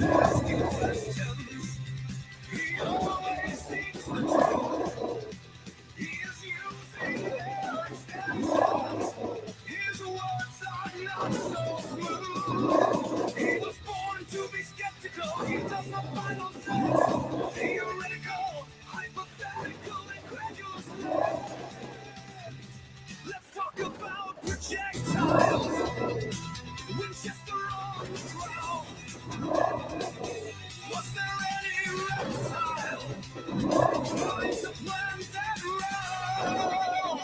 asking questions. He always seeks the truth. He is using their extensions. His words are not so smooth. He was born to be skeptical. He does not find no sense. Theoretical, hypothetical, incredulous land. Let's talk about projectiles. Winchester on the ground. Was there any reptile trying to plant that round?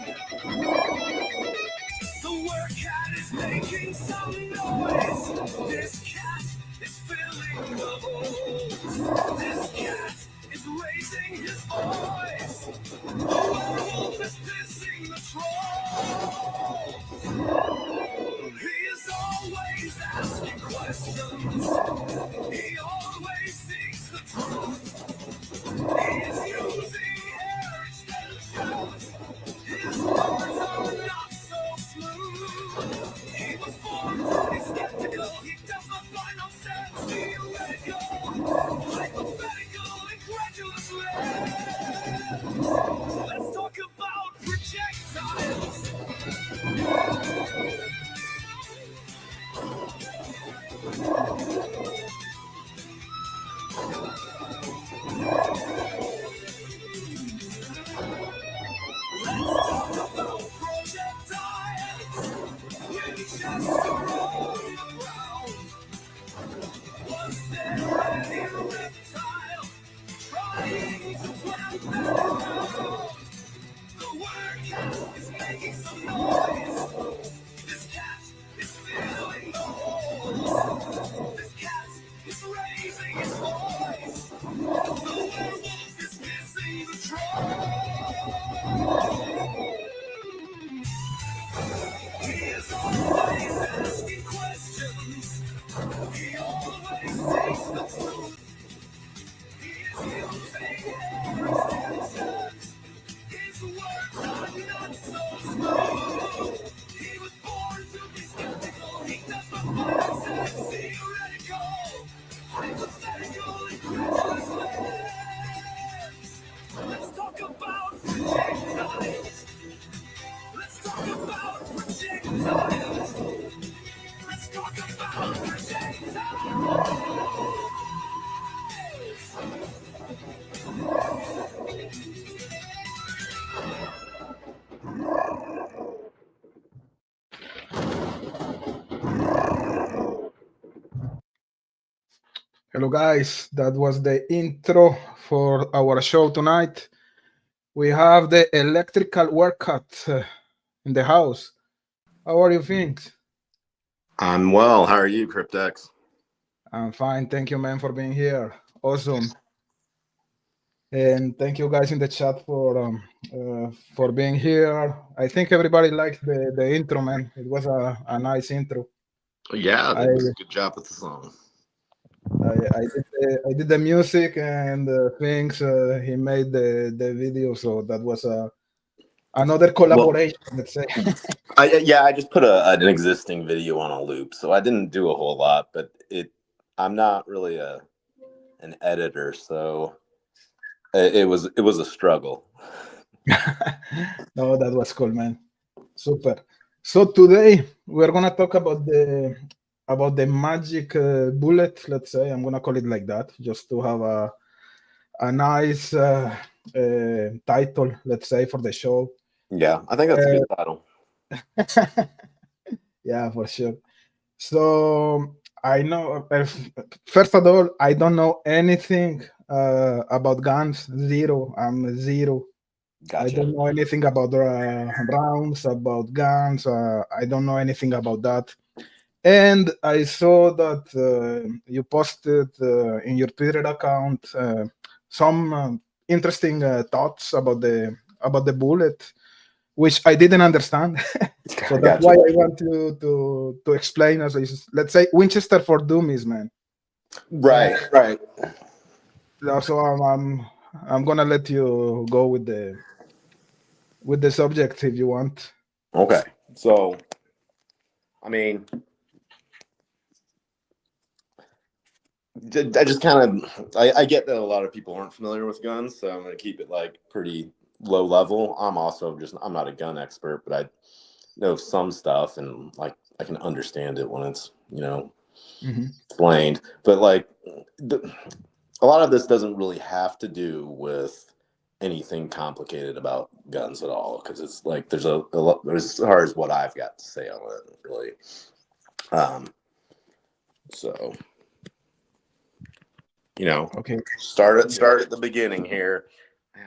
The work cat is making some noise. This cat is filling the holes. This cat is raising his voice. The werewolf is pissing the troll. He is always asking questions. He always seeks the truth. He is using air extensions. His words are not so smooth. He was born to be skeptical. He does not find no sense. Theoretical, hypothetical, incredulous land. Let's talk about projectiles. Winchester on the ground. Was there any reptile trying to plant that ground? The word cat is making some noise. This cat is filling the holes. This cat is raising his voice. The werewolf is missing the troll. He is always asking questions. He always seeks the truth. He is using air extensions. His words are not so smooth. He was born to be skeptical. He does not find sense. Theoretical, hypothetical, incredulous lands. Let's talk about projectiles. Let's talk about projectiles. Let's talk about projectiles. Hello, guys. That was the intro for our show tonight. We have the electrical workout in the house. How are you, Fien'x? I'm well. How are you, Cryptex? I'm fine. Thank you, man, for being here. Awesome. And thank you, guys, in the chat for being here. I think everybody liked the intro, man. It was a nice intro. Yeah, I they did a good job with the song. I did the music and things. He made the video, so that was another collaboration. Let's say. I just put an existing video on a loop, so I didn't do a whole lot. But I'm not really an editor, so it was a struggle. No, that was cool, man. Super. So today we're gonna talk about the magic bullet. Let's say I'm gonna call it like that, just to have a nice title. Let's say for the show. Yeah, I think that's a good title. Yeah, for sure. So I know. First of all, I don't know anything about guns. Zero. I'm zero. Gotcha. I don't know anything about rounds, about guns. I don't know anything about that. And I saw that you posted in your Twitter account some interesting thoughts about the bullet, which I didn't understand. So that's why I want to explain as let's say Winchester for dummies, man. Right. So I'm gonna let you go with the subject if you want. Okay. So, I mean, I just kind of I get that a lot of people aren't familiar with guns, so I'm going to keep it like pretty low level. I'm not a gun expert, but I know some stuff, and like I can understand it when it's explained. But like a lot of this doesn't really have to do with anything complicated about guns at all, because it's like there's a lot, as far as what I've got to say on it, really. So Okay. start at the beginning here.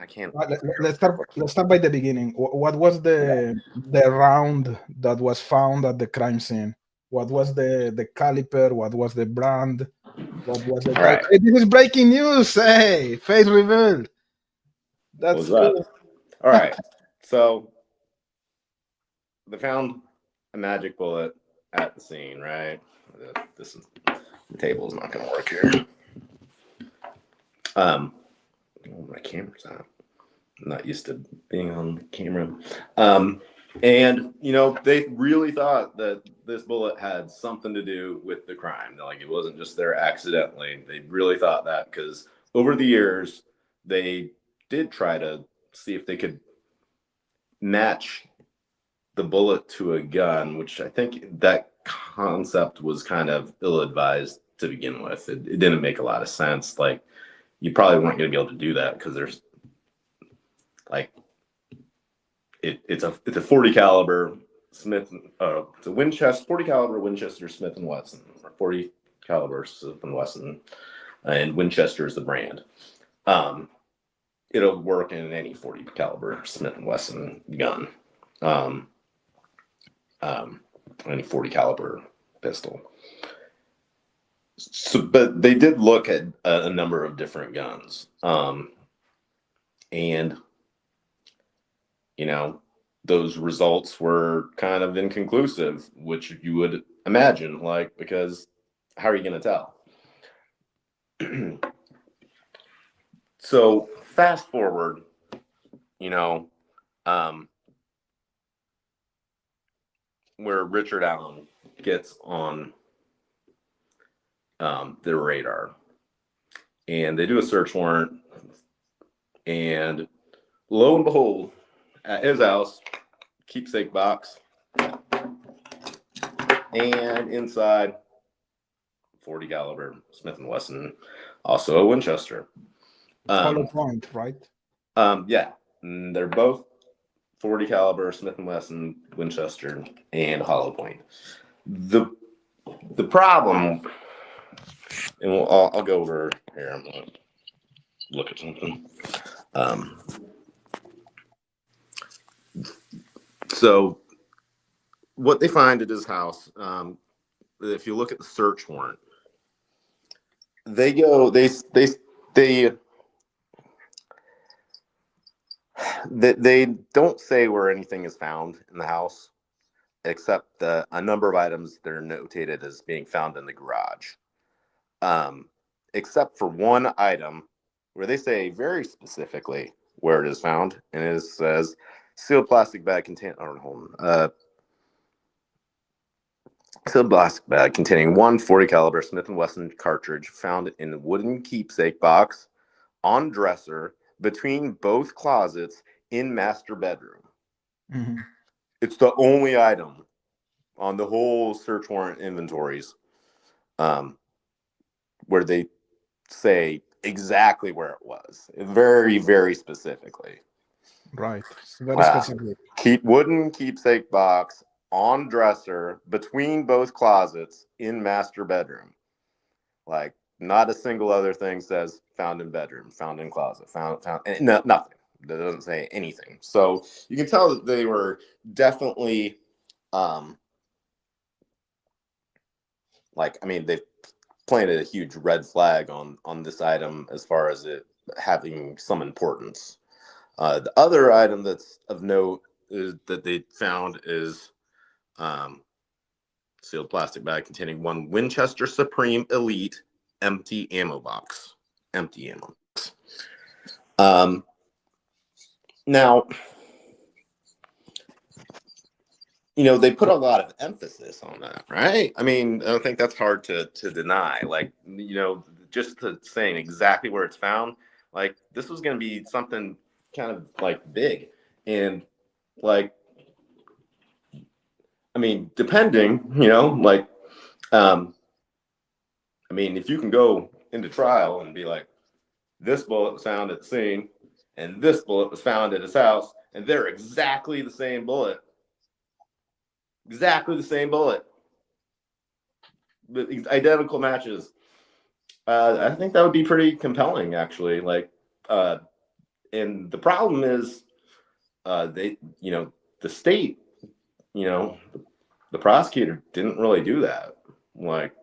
I can't. Let's start by the beginning. What was the round that was found at the crime scene? What was the caliper? What was the brand? What was the All type? right. Hey, this is breaking news. Hey, face revealed. That's What's up? cool. All right. So they found a magic bullet at the scene, right? The table is not going to work here. Oh, my camera's out. I'm not used to being on camera. And they really thought that this bullet had something to do with the crime. Like it wasn't just there accidentally. They really thought that because over the years they did try to see if they could match the bullet to a gun, which I think that concept was kind of ill-advised to begin with. It didn't make a lot of sense. Like you probably weren't going to be able to do that because there's like it's a 40 caliber Smith, it's a Winchester 40 caliber Winchester Smith and Wesson, or 40 caliber Smith and Wesson, and Winchester is the brand. It'll work in any 40 caliber Smith and Wesson gun, any 40 caliber pistol. So, but they did look at a number of different guns, and those results were kind of inconclusive, which you would imagine, like, because how are you going to tell? So fast forward, where Richard Allen gets on their radar, and they do a search warrant, and lo and behold, at his house, keepsake box, and inside 40 caliber Smith and Wesson, also a Winchester. Hollow point, right? Yeah, they're both 40 caliber Smith and Wesson, Winchester, and hollow point. The problem, and I'll go over here. I'm gonna look at something. So what they find at his house, if you look at the search warrant, they don't say where anything is found in the house, except a number of items that are notated as being found in the garage, except for one item where they say very specifically where it is found, and it says sealed plastic bag containing sealed plastic bag containing one 40 caliber Smith & Wesson cartridge found in a wooden keepsake box on dresser between both closets in master bedroom. Mm-hmm. It's the only item on the whole search warrant inventories where they say exactly where it was, very, very specifically. Right. It's very specific. Wooden keepsake box on dresser between both closets in master bedroom. Like not a single other thing says found in bedroom, found in closet, found nothing. That doesn't say anything. So you can tell that they were definitely they've planted a huge red flag on this item as far as it having some importance. The other item that's of note that they found is sealed plastic bag containing one Winchester Supreme Elite empty ammo box. Empty ammo box. Now, they put a lot of emphasis on that, right? I mean, I don't think that's hard to deny. Like, just to saying exactly where it's found, like this was going to be something kind of like big. And like, I mean, depending, like, I mean, if you can go into trial and be like, this bullet was found at the scene and this bullet was found at his house, and they're exactly the same bullet, with identical matches. I think that would be pretty compelling, actually. Like, and the problem is, the state, the prosecutor didn't really do that. Like,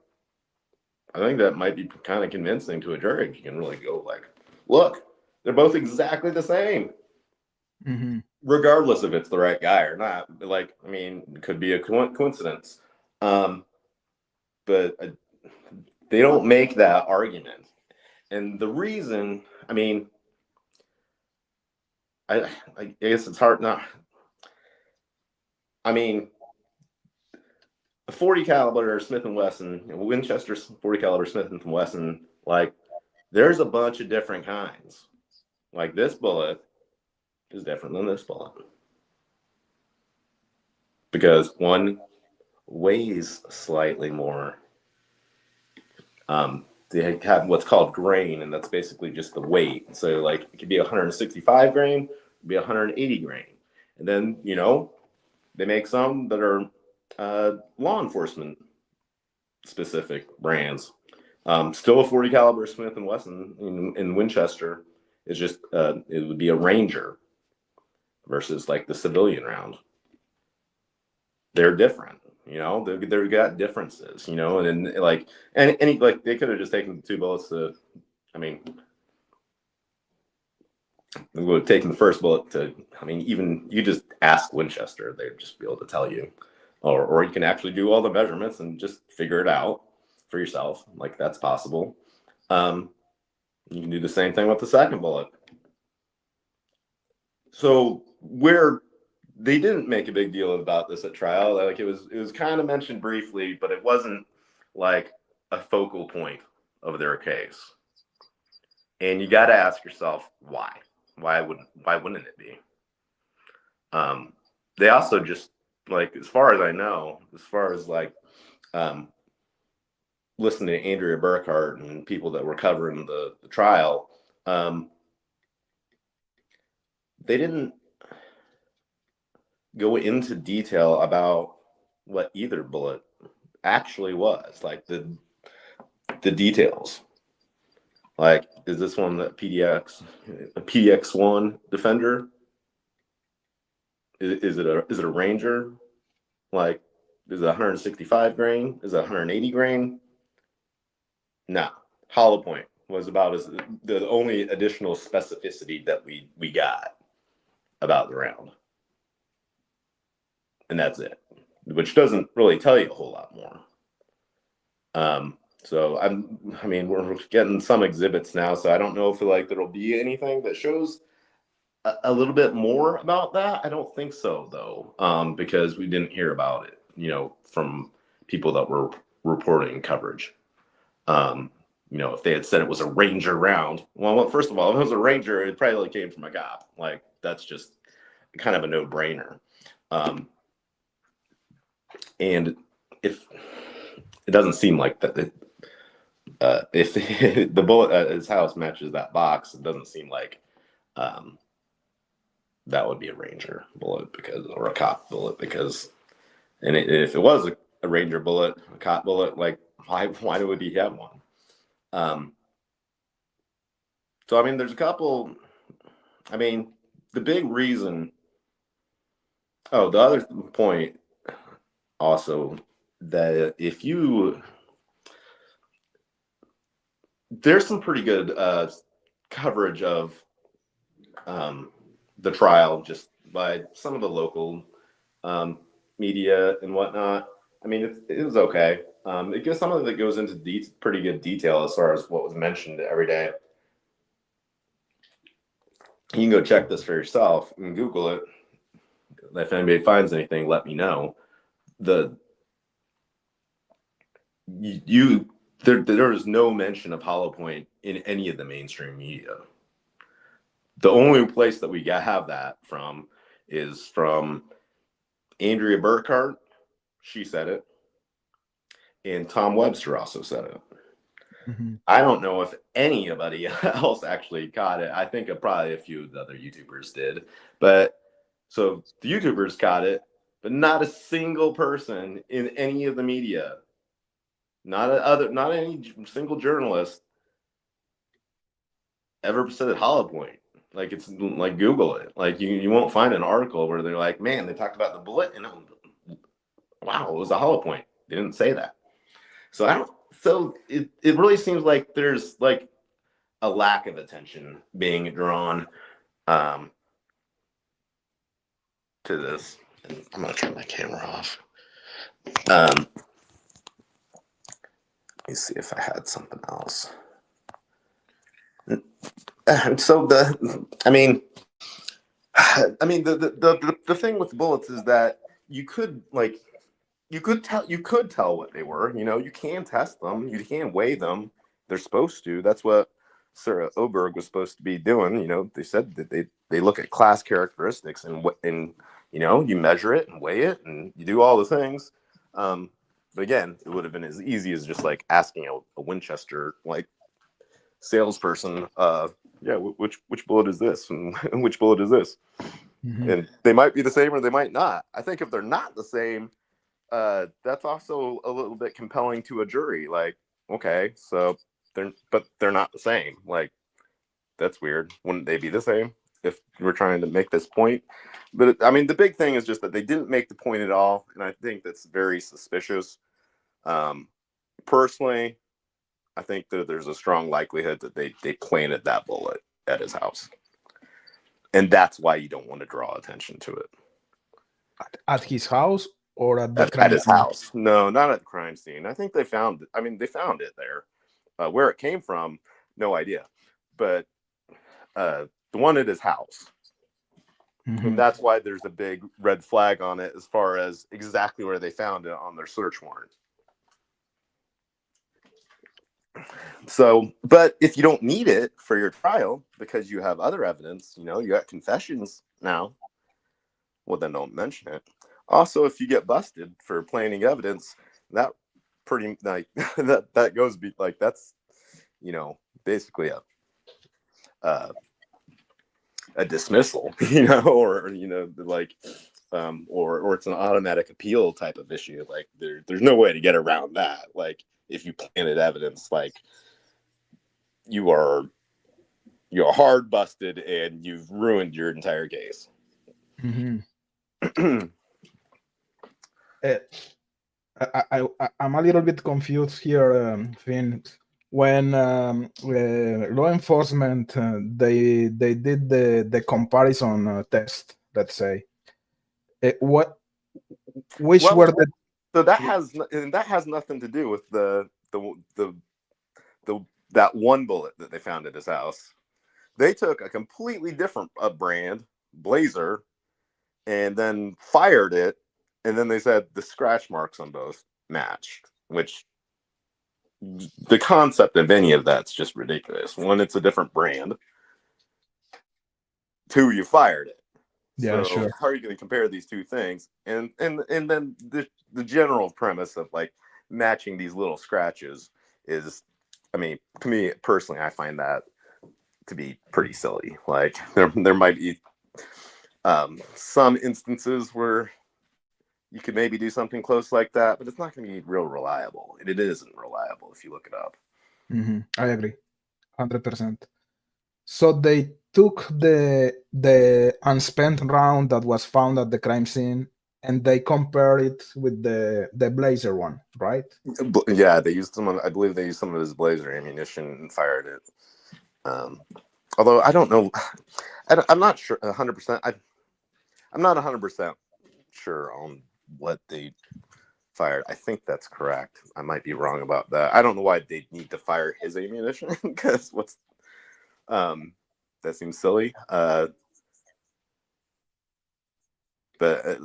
I think that might be kind of convincing to a jury if you can really go like, look, they're both exactly the same, regardless if it's the right guy or not. Like, I mean, it could be a coincidence, but they don't make that argument. And the reason, I mean, I guess it's hard not. I mean, a 40 caliber Smith & Wesson, Winchester 40 caliber Smith & Wesson, like, there's a bunch of different kinds. Like, this bullet is different than this bullet because one weighs slightly more. They have what's called grain, and that's basically just the weight. So, like, it could be 165 grain, it could be 180 grain. And then, they make some that are law enforcement specific brands. Still a 40 caliber Smith & Wesson in Winchester is just, it would be a Ranger versus like the civilian round. They're different. They've got differences, and then like, and like they could have just taken the two bullets to, I mean, they would have taken the first bullet to, I mean, even you just ask Winchester, they'd just be able to tell you, or you can actually do all the measurements and just figure it out for yourself. Like, that's possible. You can do the same thing with the second bullet. So where they didn't make a big deal about this at trial, like it was kind of mentioned briefly, but it wasn't like a focal point of their case. And you got to ask yourself why. Why wouldn't it be? They also just, like, as far as I know, as far as like listening to Andrea Burkhart and people that were covering the trial, they didn't go into detail about what either bullet actually was, like the details. Like, is this one a PDX1 Defender? Is it a Ranger? Like, is it 165 grain? Is it 180 grain? No. Hollow point was about the only additional specificity that we got about the round. And that's it, which doesn't really tell you a whole lot more. So I mean, we're getting some exhibits now, so I don't know if there'll be anything that shows a little bit more about that. I don't think so, though, because we didn't hear about it, from people that were reporting coverage. If they had said it was a Ranger round, well, first of all, if it was a Ranger, it probably came from a cop. Like, that's just kind of a no-brainer. And if it doesn't seem like that, if the bullet at his house matches that box, it doesn't seem like that would be a Ranger bullet or a cop bullet, because, and if it was a Ranger bullet, a cop bullet, like, why would he have one? So I mean, there's a couple. I mean, the big reason. Oh, the other point also, that there's some pretty good coverage of the trial just by some of the local media and whatnot. I mean, it was okay. It gives some of it goes into pretty good detail as far as what was mentioned every day. You can go check this for yourself and Google it. If anybody finds anything, let me know. You There is no mention of hollow point in any of the mainstream media. The only place that we have that from is from Andrea Burkhart. She said it. And Tom Webster also said it. Mm-hmm. I don't know if anybody else actually got it. I think probably a few of the other YouTubers did. But so the YouTubers got it, but not a single person in any of the media, not any single journalist ever said hollow point. Like, it's like, Google it. Like, you won't find an article where they're like, man, they talked about the bullet and wow, it was a hollow point. They didn't say that. So it really seems like there's like a lack of attention being drawn to this. And I'm gonna turn my camera off. Let me see if I had something else. So the thing with bullets is that you could tell what they were. You know, you can test them, you can weigh them. They're supposed to. That's what Sarah Oberg was supposed to be doing. You know, they said that they look at class characteristics and you know, you measure it and weigh it and you do all the things. But again, it would have been as easy as just like asking a Winchester like salesperson, yeah, which bullet is this and which bullet is this, and they might be the same or they might not. I think if they're not the same, that's also a little bit compelling to a jury. Like, okay, so they're not the same. Like, that's weird. Wouldn't they be the same if we're trying to make this point? But I mean, the big thing is just that they didn't make the point at all, and I think that's very suspicious. Personally, I think that there's a strong likelihood that they planted that bullet at his house, and that's why you don't want to draw attention to it. At his house or at the crime at his scene? house? No, not at the crime scene. I think they found it. I mean, they found it there. Where it came from, no idea. But the one at his house. And that's why there's a big red flag on it as far as exactly where they found it on their search warrant. So, but if you don't need it for your trial because you have other evidence, you know, you got confessions now, well, then don't mention it. Also, if you get busted for planting evidence, that pretty like that goes like that's, you know, basically a dismissal, you know, or you know, like or it's an automatic appeal type of issue. Like there's no way to get around that. Like, if you planted evidence, like you're hard busted and you've ruined your entire case. I'm a little bit confused here, Fien'x. When law enforcement they did the comparison test, let's say, which well, were the so that has nothing to do with the that one bullet that they found at his house. They took a completely different brand, Blazer, and then fired it, and then they said the scratch marks on both matched, which the concept of any of that's just ridiculous. One, it's a different brand. Two, you fired it. Yeah, So sure. how are you going to compare these two things? And then the general premise of like matching these little scratches is, I mean, to me personally, I find that to be pretty silly. Like there might be some instances where you could maybe do something close like that, but it's not going to be real reliable. And it isn't reliable if you look it up. I agree, 100%. So they took the unspent round that was found at the crime scene and they compared it with the Blazer one, right? Yeah, they used I believe they used some of his Blazer ammunition and fired it. Although I don't know, I'm not sure 100%. I'm not 100% sure on what they fired. I think that's correct. I might be wrong about that. I don't know why they need to fire his ammunition because that seems silly. But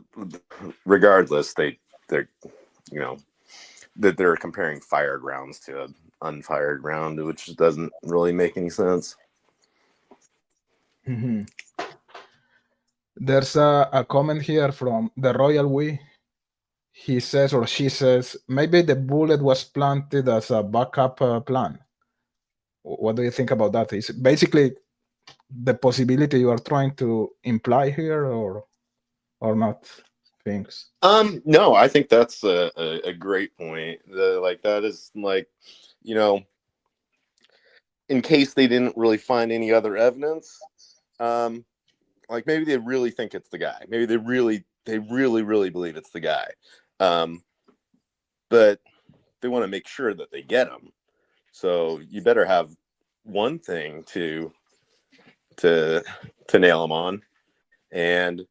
regardless, they're you know that they're comparing fired rounds to unfired round, which doesn't really make any sense. Mm-hmm. There's a comment here from the Royal We. He says, or she says, maybe the bullet was planted as a backup plan. What do you think about that? Is it basically the possibility you are trying to imply here, or not? Things. No, I think that's a great point. Like that is like, you know, in case they didn't really find any other evidence, like maybe they really think it's the guy. Maybe they really believe it's the guy. But they want to make sure that they get him. So you better have one thing to nail him on. And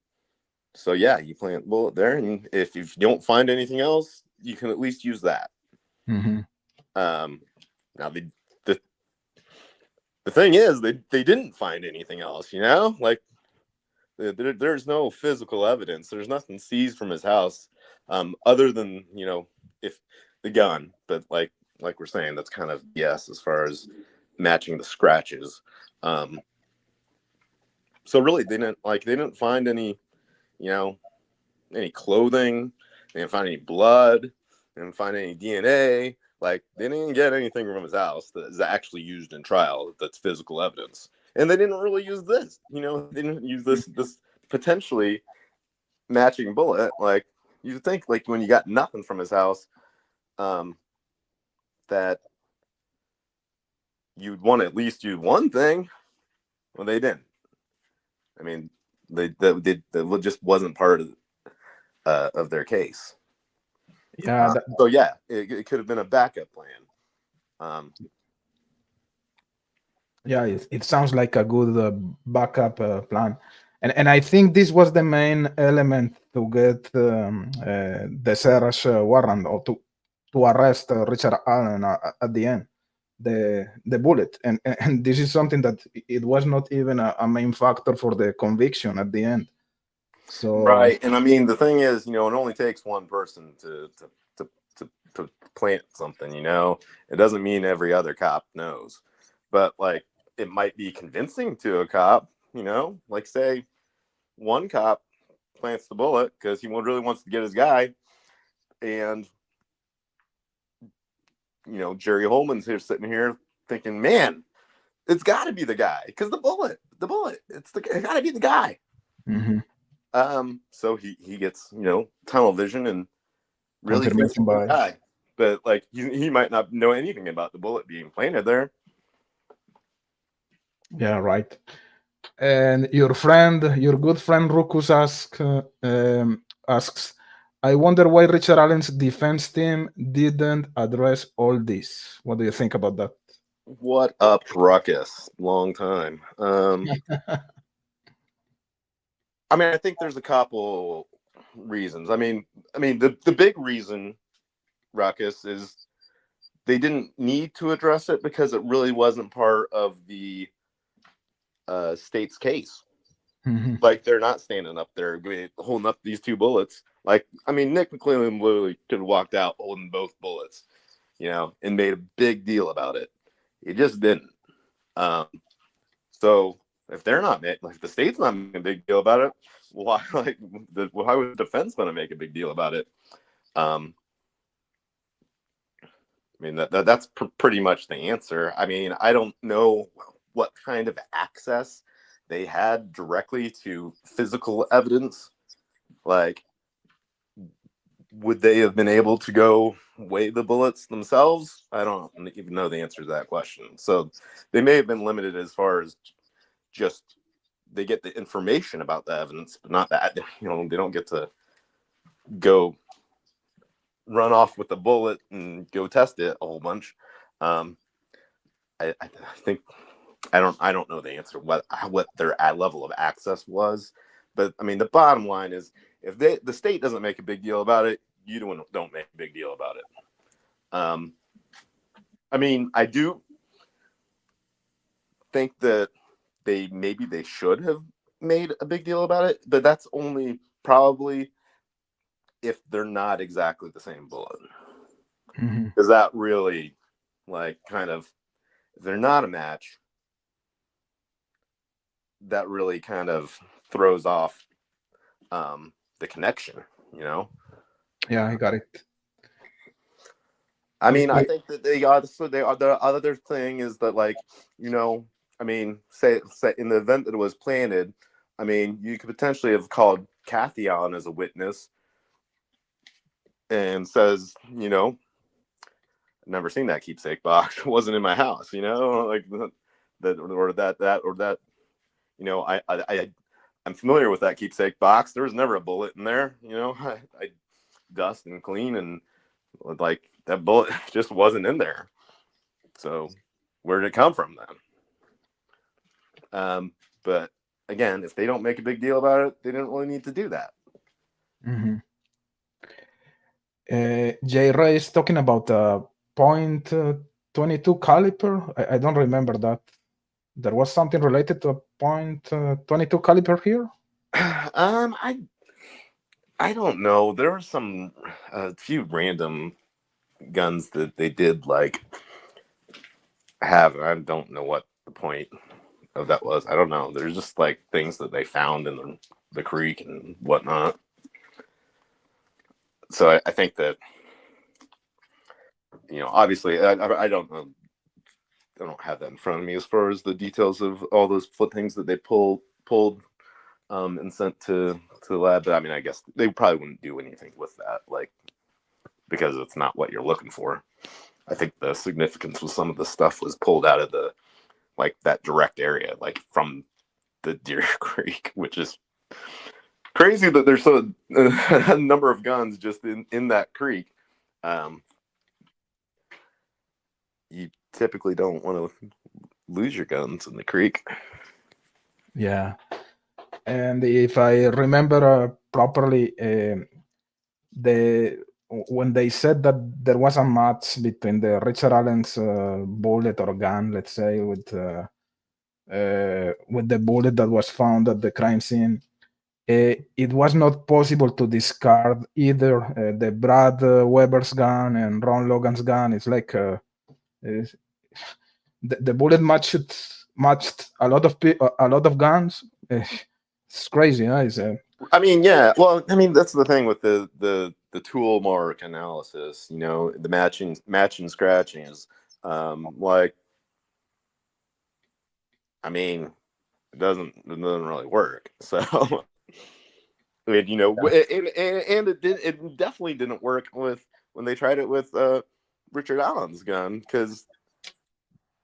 so yeah, you plant the bullet there, and if you don't find anything else, you can at least use that. Mm-hmm. Now the thing is, they didn't find anything else. You know, like there's no physical evidence. There's nothing seized from his house, other than, you know, if the gun. But like we're saying, that's kind of yes as far as matching the scratches. So really, they didn't find any, you know, any clothing. They didn't find any blood. They didn't find any DNA. Like, they didn't get anything from his house that is actually used in trial that's physical evidence. And they didn't really use this. You know, they didn't use this potentially matching bullet. Like, you think, like, when you got nothing from his house, that you'd want to at least use one thing. Well, they didn't. I mean, that just wasn't part of their case. Yeah. So yeah, it could have been a backup plan. Yeah, it sounds like a good backup plan, and I think this was the main element to get the search warrant, or to arrest Richard Allen at the end, the bullet, and this is something that it was not even a main factor for the conviction at the end. So right, and I mean the thing is, you know, it only takes one person to plant something. You know, it doesn't mean every other cop knows, but like it might be convincing to a cop. You know, like say one cop plants the bullet because he really wants to get his guy, and you know Jerry Holman's here sitting here thinking, man, it's got to be the guy because the bullet, it's got to be the guy. mm-hmm. So he gets, you know, tunnel vision and really thinks it's Confirmation the by. guy, but like he might not know anything about the bullet being planted there. Yeah, right. And your good friend Rukus asks, I wonder why Richard Allen's defense team didn't address all this. What do you think about that? What up, Ruckus? Long time. I mean, I think there's a couple reasons. I mean, the big reason, Ruckus, is they didn't need to address it because it really wasn't part of the state's case. Mm-hmm. Like, they're not standing up there holding up these two bullets. Like, I mean, Nick McClellan literally could have walked out holding both bullets, you know, and made a big deal about it. He just didn't. So if they're not, like, the state's not making a big deal about it, why was the defense going to make a big deal about it? I mean, that's pretty much the answer. I mean, I don't know what kind of access they had directly to physical evidence. Like, would they have been able to go weigh the bullets themselves? I don't even know the answer to that question. So they may have been limited as far as just they get the information about the evidence, but not that, you know, they don't get to go run off with the bullet and go test it a whole bunch. I think I don't know the answer what their level of access was, but I mean the bottom line is if the state doesn't make a big deal about it, you don't make a big deal about it. I mean, I do think that they should have made a big deal about it, but that's only probably if they're not exactly the same bullet, because that really like kind of, if they're not a match, that really kind of throws off the connection, you know? Yeah, I got it. I mean, I think that they are. So they are. The other thing is that, like, you know, I mean, say in the event that it was planted, I mean, you could potentially have called Kathy on as a witness and says, you know, never seen that keepsake box. It wasn't in my house, you know, like that or that. You know, I'm familiar with that keepsake box. There was never a bullet in there. You know, I dust and clean, and like that bullet just wasn't in there. So where did it come from then? But again, if they don't make a big deal about it, they didn't really need to do that. Mm-hmm. J. Ray is talking about point 22 caliber. I don't remember that. There was something related to a point 22 caliber here. I don't know. There were a few random guns that they did like have. I don't know what the point of that was. I don't know. There's just like things that they found in the creek and whatnot. So I think that, you know, obviously I don't know. I don't have that in front of me as far as the details of all those things that they pulled and sent to the lab. But I mean, I guess they probably wouldn't do anything with that, like, because it's not what you're looking for. I think the significance with some of the stuff was pulled out of that direct area, like from the Deer Creek, which is crazy that there's a number of guns just in that creek. You typically don't want to lose your guns in the creek. Yeah, and if I remember properly, when they said that there was a match between the Richard Allen's bullet or gun, let's say, with the bullet that was found at the crime scene, it was not possible to discard either the Brad Weber's gun and Ron Logan's gun. It's like the bullet matched a lot of guns. It's crazy, huh? I mean, yeah. Well, I mean, that's the thing with the tool mark analysis. You know, the matching scratching is like, I mean, it doesn't really work. So, I mean, you know, and it definitely didn't work when they tried it with Richard Allen's gun, because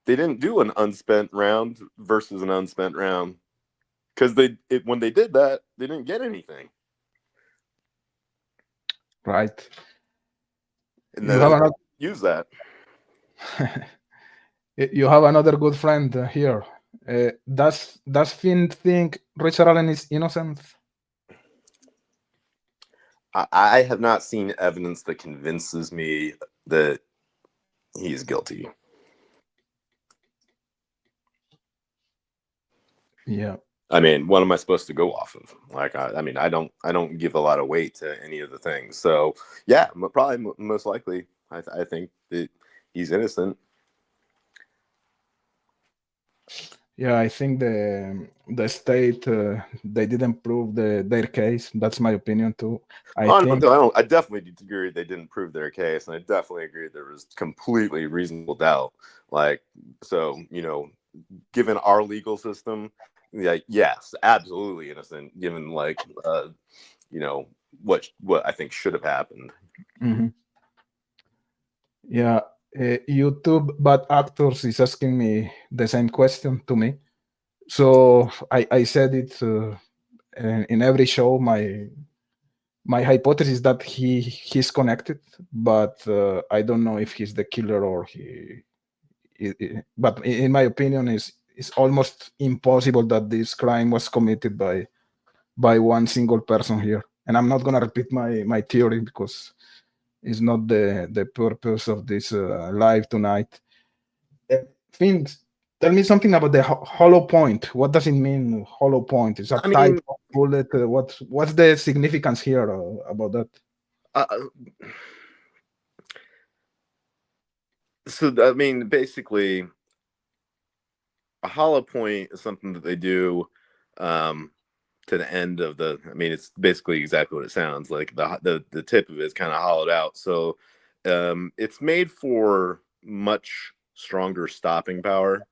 they didn't do an unspent round versus an unspent round, because when they did that, they didn't get anything. Right. And then use that. You have another good friend here. Does Finn think Richard Allen is innocent? I have not seen evidence that convinces me that he's guilty. Yeah. I mean, what am I supposed to go off of? Like, I mean, I don't give a lot of weight to any of the things. So, yeah, probably most likely, I think that he's innocent. Yeah, I think the state they didn't prove their case. That's my opinion too. I definitely agree they didn't prove their case, and I definitely agree there was completely reasonable doubt. Like, so, you know, given our legal system, yeah, yes, absolutely innocent. Given like, you know, what I think should have happened. Mm-hmm. Yeah, YouTube bad actors is asking me the same question to me. So I said it in every show. My hypothesis that he's connected, but I don't know if he's the killer or but in my opinion, it's almost impossible that this crime was committed by one single person here. And I'm not gonna repeat my theory because it's not the purpose of this live tonight. Fien'x, tell me something about the hollow point. What does it mean, hollow point? Is a type of bullet? What's the significance here about that? So I mean, basically, a hollow point is something that they do to the end of the. I mean, it's basically exactly what it sounds like. The tip of it is kind of hollowed out, so it's made for much stronger stopping power,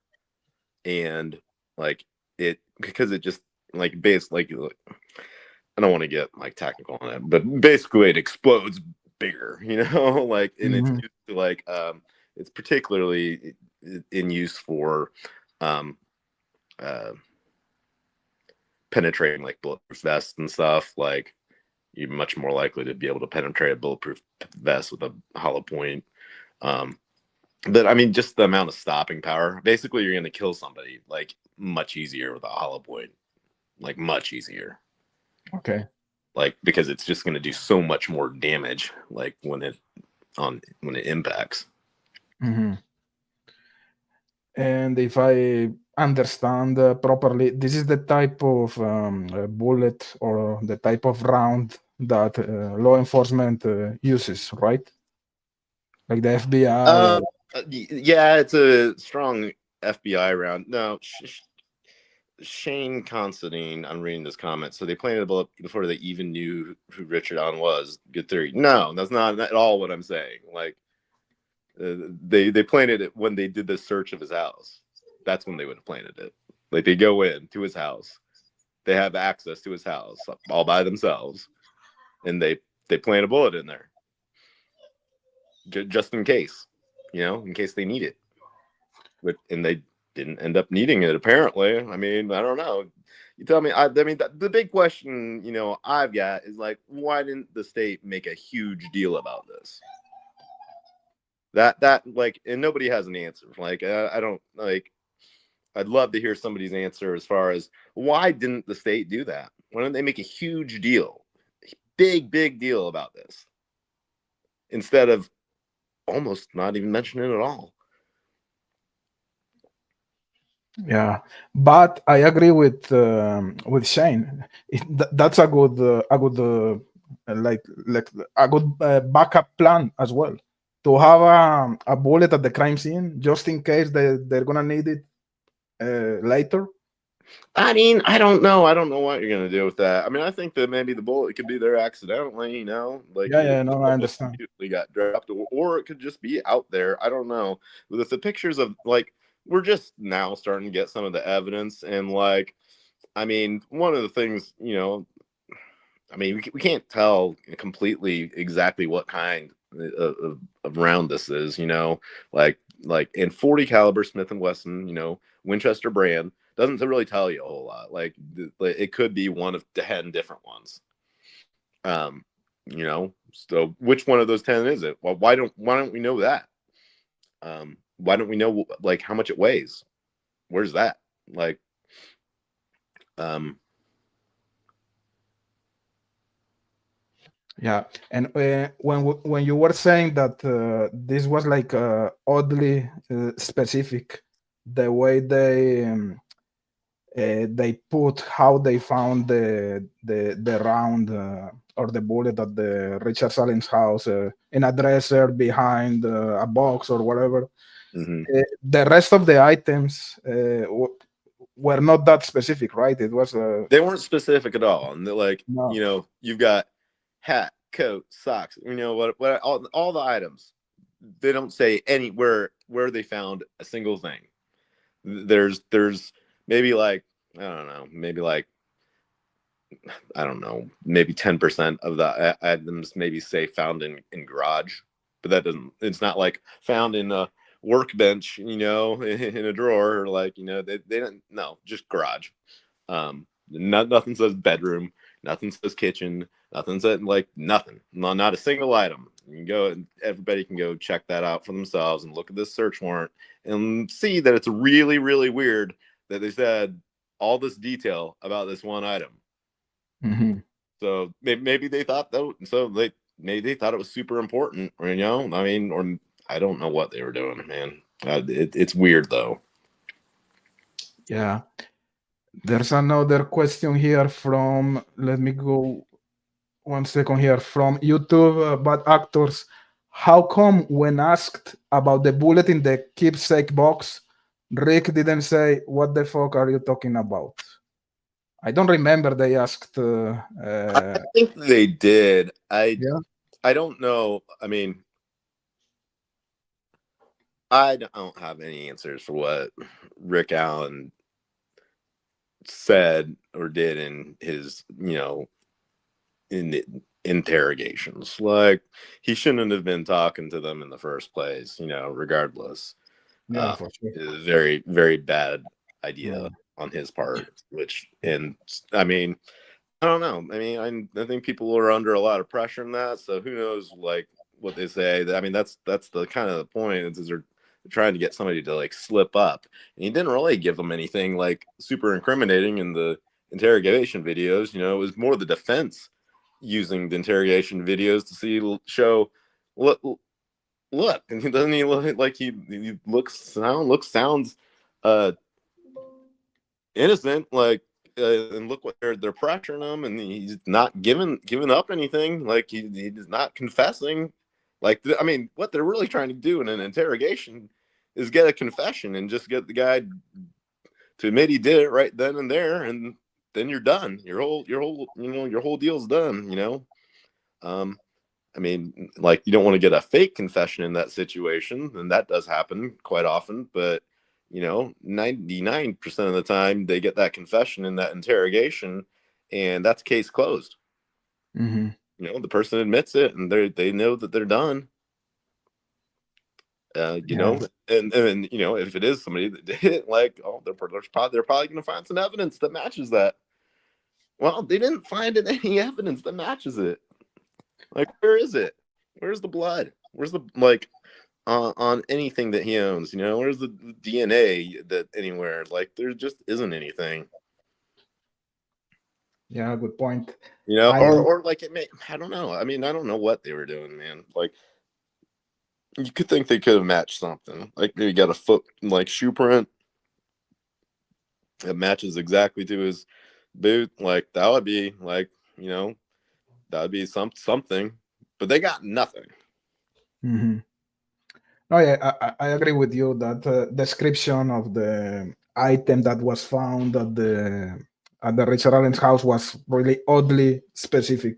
and like it because it just like I don't want to get like technical on it, but basically it explodes bigger, like, and it's Mhm. used to like it's particularly in use for um uh penetrating like bulletproof vests and stuff. Like you're much more likely to be able to penetrate a bulletproof vest with a hollow point. Um but I mean, just the amount of stopping power. Basically, you're gonna kill somebody like much easier with a hollow point, like much easier. Okay. Like because it's just gonna do so much more damage, like when it impacts. Mhm. And if I understand properly, this is the type of bullet or the type of round that law enforcement uses, right? Like the FBI Uh, or yeah, it's a strong FBI round. No, Shane Considine, I'm reading this comment. So they planted a bullet before they even knew who Richard Allen was. Good theory. No, that's not at all what I'm saying. Like they planted it when they did the search of his house. That's when they would have planted it. Like they go in to his house, they have access to his house all by themselves, and they plant a bullet in there just in case, in case they need it. And they didn't end up needing it apparently. I mean, I don't know. You tell me. I mean, the big question I've got is like, why didn't the state make a huge deal about this? That like, and nobody has an answer. Like, I don't like. I'd love to hear somebody's answer as far as why didn't the state do that? Why didn't they make a huge deal, big deal about this instead of almost not even mentioning it at all? yeah. But I agree with Shane. That's a good like a good backup plan as well to have a bullet at the crime scene just in case they're gonna need it later. I mean, I don't know. I don't know what you're gonna do with that. I mean, I think that maybe the bullet could be there accidentally. Like Yeah, it yeah, no, I almost understand. immediately got dropped, or it could just be out there. I don't know. With the pictures of like, we're just now starting to get some of the evidence, and like, I mean, one of the things, I mean, we can't tell completely exactly what kind of round this is. Like in 40 caliber Smith and Wesson, Winchester brand doesn't really tell you a whole lot. Like it could be one of 10 different ones. Um, so which one of those 10 is it? Well, why don't we know that? Why don't we know like how much it weighs? Where's that? Like, um, Yeah, and when you were saying that this was like oddly specific, the way they put how they found the round or the bullet at the Richard Salen's house in a dresser behind a box or whatever. mhm. The rest of the items were not that specific, right? It was They weren't specific at all, and they're like, no. you've got hat, coat, socks. What all the items. They don't say anywhere where they found a single thing. There's maybe like I don't know, maybe 10% of the items maybe say found in garage, but that doesn't. It's not like found in a workbench, in a drawer, or like they don't. No, just garage. Nothing says bedroom, nothing says kitchen, nothing says like nothing. Not a single item. You can go and everybody can go check that out for themselves and look at this search warrant and see that it's really, really weird that they said all this detail about this one item. Mhm. So maybe they thought that. So maybe they thought it was super important, or I mean, or I don't know what they were doing, man. It's weird though. Yeah. There's another question here from, let me go 1 second here, from YouTube, Bad Actors. how come when asked about the bullet in the keepsake box, Rick didn't say, "What the fuck are you talking about?" I don't remember they asked. I think they did. Yeah. I don't know. I mean, I don't have any answers for what Rick Allen said or did in his, in the interrogations. Like, he shouldn't have been talking to them in the first place, regardless. Yeah, for sure. Is a very, very bad idea Yeah. on his part, and I mean, I don't know. I mean, I think people are under a lot of pressure in that. So who knows, like, what they say. I mean, that's the kind of the point is they're trying to get somebody to like slip up, and he didn't really give them anything like super incriminating in the interrogation videos. It was more the defense using the interrogation videos to show look, and doesn't he look like he sounds innocent, like, and look what they're pressuring him, and he's not giving up anything. Like, he's not confessing. Like, I mean, what they're really trying to do in an interrogation is get a confession and just get the guy to admit he did it right then and there, and then you're done. Your whole deal's done. I mean, like, you don't want to get a fake confession in that situation, and that does happen quite often, but 99% of the time they get that confession in that interrogation, and that's case closed. Mm-hmm. The person admits it, and they know that they're done. Yeah. And if it is somebody that did it, like, oh, they're probably going to find some evidence that matches that. Well, they didn't find any evidence that matches it. Like, where is it? Where's the blood? Where's the, like, on anything that he owns? Where's the DNA that anywhere? Like, there just isn't anything. Yeah, good point. Or like, I don't know. I mean, I don't know what they were doing, man. Like, you could think they could have matched something. Like, maybe got a foot, like, shoe print that matches exactly to his boot. Like, that would be like, that would be something. But they got nothing. Mm-hmm. No, yeah, I agree with you that description of the item that was found at the Richard Allen's house was really oddly specific.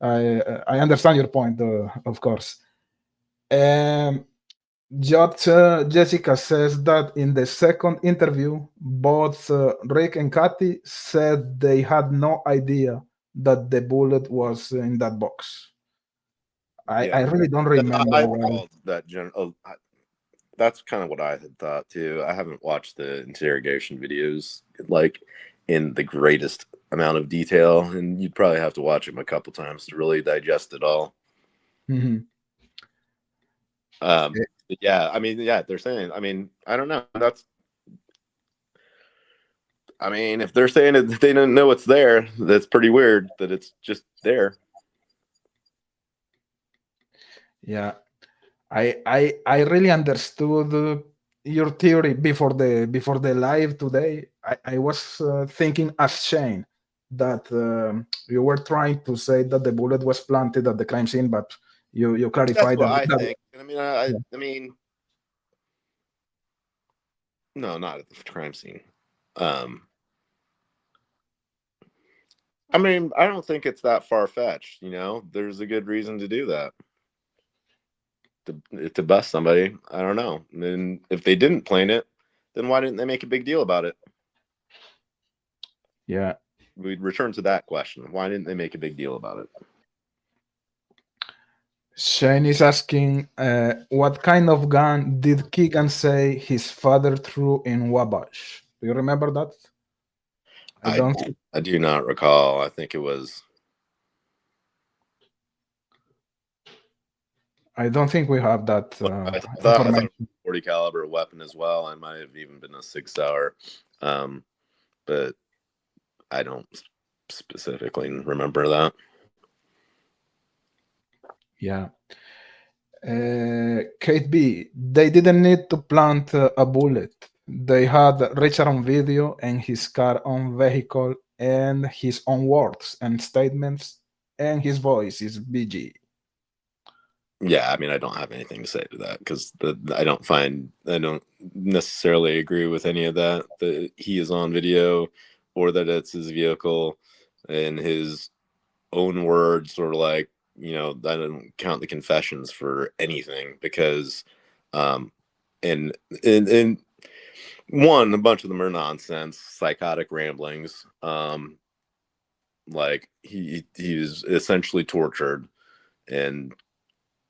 I understand your point, of course. Judge Jessica says that in the second interview, both Rick and Kathy said they had no idea that the bullet was in that box. I really don't remember. I recall that general. That's kind of what I had thought too. I haven't watched the interrogation videos like in the greatest amount of detail, and you'd probably have to watch them a couple times to really digest it all. Mm-hmm. Yeah, I mean, yeah, they're saying. I mean, I don't know. I mean, if they're saying that they don't know it's there, that's pretty weird. That it's just there. Yeah, I really understood your theory before the live today. I was thinking as Shane that you were trying to say that the bullet was planted at the crime scene, but you clarified That's what I that. think. I mean, I mean, no, not at the crime scene. I mean, I don't think it's that far fetched. There's a good reason to do that. To bust somebody. I don't know. And if they didn't plant it, then why didn't they make a big deal about it? Yeah. We'd return to that question. Why didn't they make a big deal about it? Shane is asking, what kind of gun did Keegan say his father threw in Wabash? Do you remember that? I do not recall. I think it was. I don't think we have that I thought it was a 40 caliber weapon as well. It might have even been a 6-hour, but I don't specifically remember that. Yeah. Kate B, they didn't need to plant a bullet. They had Richard on video and his car on vehicle and his own words and statements, and his voice is BG. Yeah, I mean, I don't have anything to say to that because I don't necessarily agree with any of that he is on video or that it's his vehicle and his own words, or like, I don't count the confessions for anything because um and and one, a bunch of them are nonsense, psychotic ramblings. Like he was essentially tortured and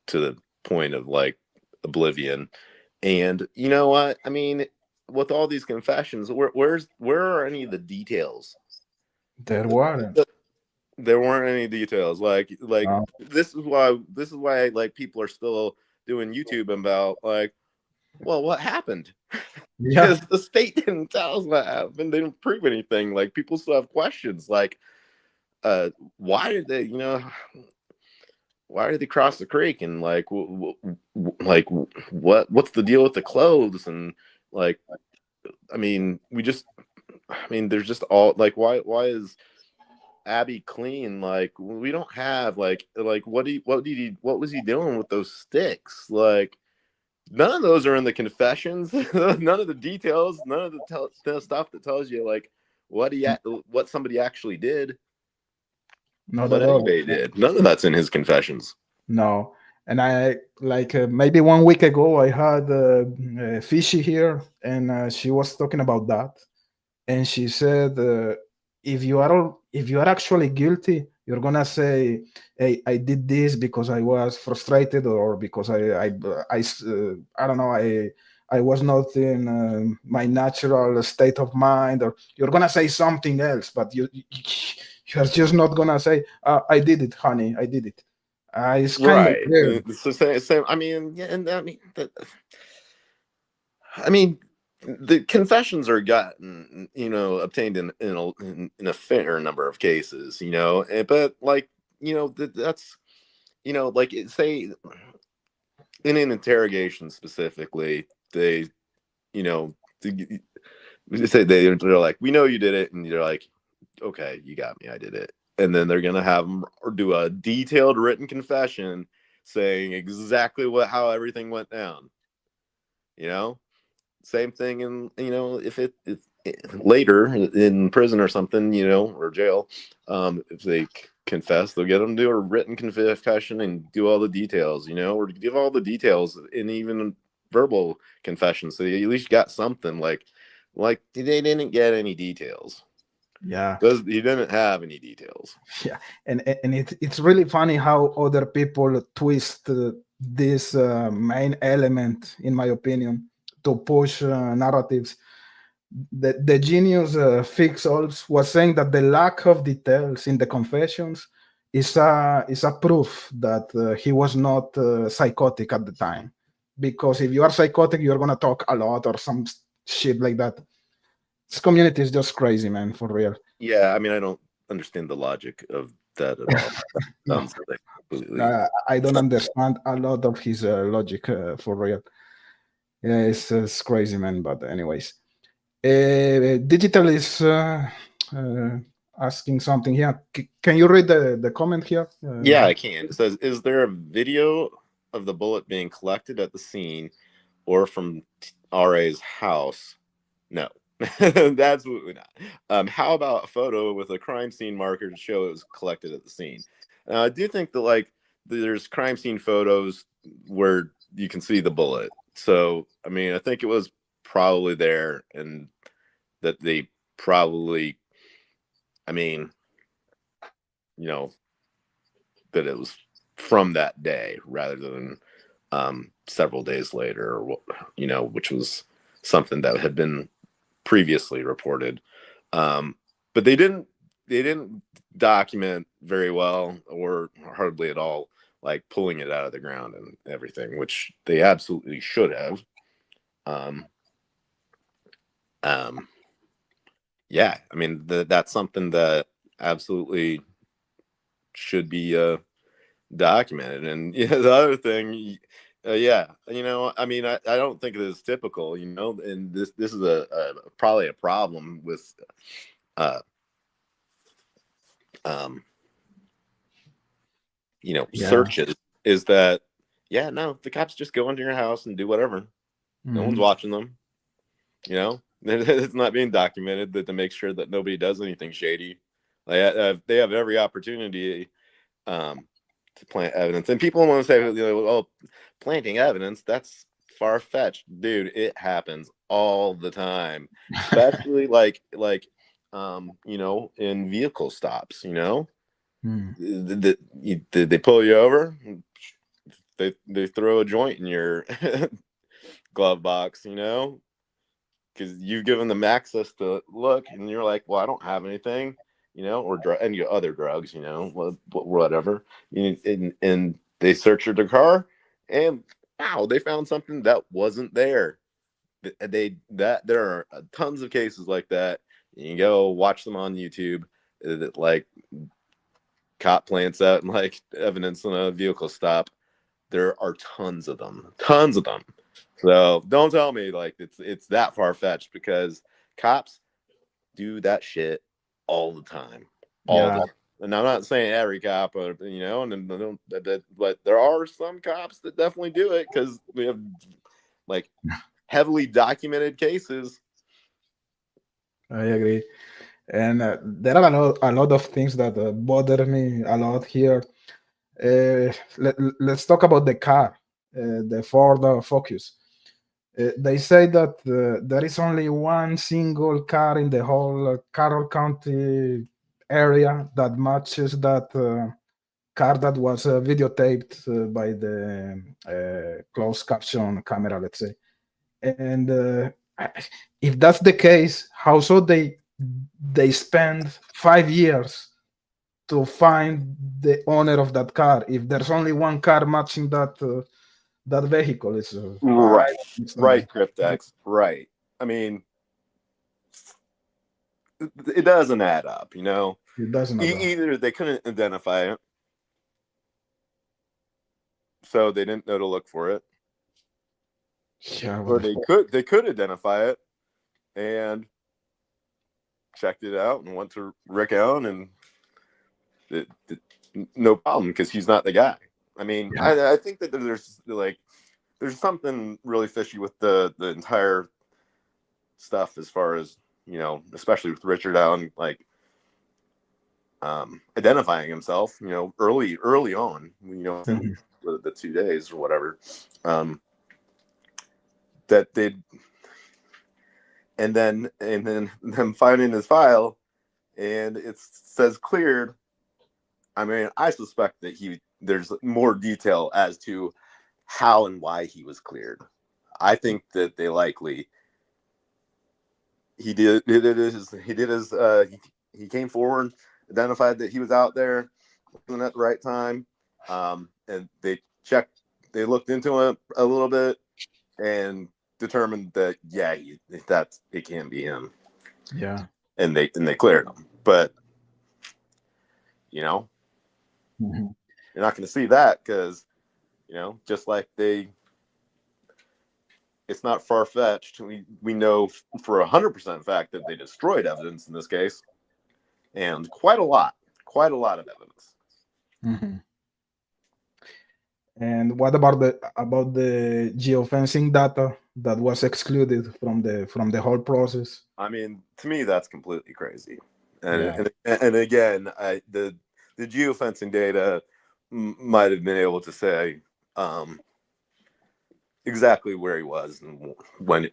to the point of like oblivion. And you know what? I mean, with all these confessions, where are any of the details? There weren't. There weren't any details. Like No. this is why like people are still doing YouTube about like, well, what happened? Yeah. Because the state didn't tell us what happened. They didn't prove anything. Like people still have questions. Like, why did they? Why did they cross the creek? And like, like what's the deal with the clothes? And like, I mean, there's just all like, why is Abby clean? Like, we don't have like what was he doing with those sticks? Like, none of those are in the confessions. None of the details. None of the stuff that tells you like what somebody actually did, Not what at all. anybody did. None of that's in his confessions. No. And I like maybe 1 week ago I had Fishy here, and she was talking about that, and she said if you are actually guilty, you're gonna say, hey, I did this because I was frustrated, or because I don't know, I was not in my natural state of mind, or you're gonna say something else, but you're just not gonna say, I did it, honey, I did it. It's kind of Right. weird. It's the same. I mean, yeah, and I mean, the confessions are gotten, obtained in a fair number of cases, but like, that's, like say in an interrogation specifically, they, you know, they say they're like, we know you did it, and you're like, okay, you got me, I did it, and then they're gonna have them do a detailed written confession saying exactly how everything went down, you know. Same thing in, if later in prison or something, or jail, if they confess, they'll get them to do a written confession and do all the details, or give all the details in even verbal confession, so you at least got something. Like they didn't get any details Yeah. because he didn't have any details. Yeah, and it's really funny how other people twist this main element, in my opinion, to push narratives. The genius Fix was saying that the lack of details in the confessions is a proof that he was not psychotic at the time. Because if you are psychotic, you're gonna talk a lot or some shit like that. This community is just crazy, man, for real. Yeah, I mean, I don't understand the logic of that at all. No. Sounds like completely. I don't understand a lot of his logic, for real. Yeah, it's crazy, man. But anyways, Digital is uh, asking something here. Can you read the comment here? Yeah, I can. It says, "Is there a video of the bullet being collected at the scene or from RA's house?" No, absolutely not. How about a photo with a crime scene marker to show it was collected at the scene? I do think that like there's crime scene photos where you can see the bullet. So I mean, I think it was probably there, and that they probably, I mean, you know, that it was from that day rather than several days later, or which was something that had been previously reported. But they didn't document very well, or hardly at all, like pulling it out of the ground and everything, which they absolutely should have. Um, um, yeah, I mean that's something that absolutely should be documented. And yeah, the other thing, yeah, I mean, I don't think it is typical, and this is probably a problem with uh um yeah, searches, is that Yeah, no, the cops just go into your house and do whatever. No one's Mhm. watching them. You know, it's not being documented that to make sure that nobody does anything shady. They have every opportunity um, to plant evidence, and people want to say, "Well, planting evidence, that's far fetched, dude." It happens all the time, especially in vehicle stops. Mm. They pull you over, they throw a joint in your glove box, because you've given them access to look, and you're like, well, I don't have anything, or any other drugs, whatever. And they search your car, and wow, they found something that wasn't there. There are tons of cases like that. You can go watch them on YouTube. That like cop plants out and like evidence in a vehicle stop. There are tons of them, tons of them. So don't tell me like it's that far fetched, because cops do that shit all the time, all the Yeah, time. And I'm not saying every cop, but there are some cops that definitely do it, because we have like heavily documented cases. I agree. And there are a lot of things that bother me a lot here. Let's talk about the car, the Ford Focus. They say that there is only one single car in the whole Carroll County area that matches that car that was videotaped by the closed caption camera, let's say. And if that's the case, how so they spend 5 years to find the owner of that car if there's only one car matching that vehicle? Is I Right, don't understand right, that. Cryptex, right. I mean, it doesn't add up, It doesn't matter. Either they couldn't identify it, so they didn't know to look for it, Yeah, or well, they could identify it and checked it out and went to Rick Allen, and no problem, because he's not the guy. I mean, yeah. I think that there's something really fishy with the entire stuff, as far as, especially with Richard Allen, like identifying himself, early on, within Mhm. the 2 days or whatever, um, that they and then them finding his file, and it says cleared. I mean, I suspect that there's more detail as to how and why he was cleared. I think that they likely he came forward, identified that he was out there, wasn't at the right time, and they looked into it a little bit and determined that, yeah, it can't be him, Yeah. and they cleared him. But you know Mhm. you're not going to see that, because just like it's not far fetched. We know for 100% fact that they destroyed evidence in this case, and quite a lot of evidence. Mhm. And what about the geofencing data that was excluded from the whole process? I mean, to me, that's completely crazy. And Yeah. and again, the geofencing data might have been able to say exactly where he was and when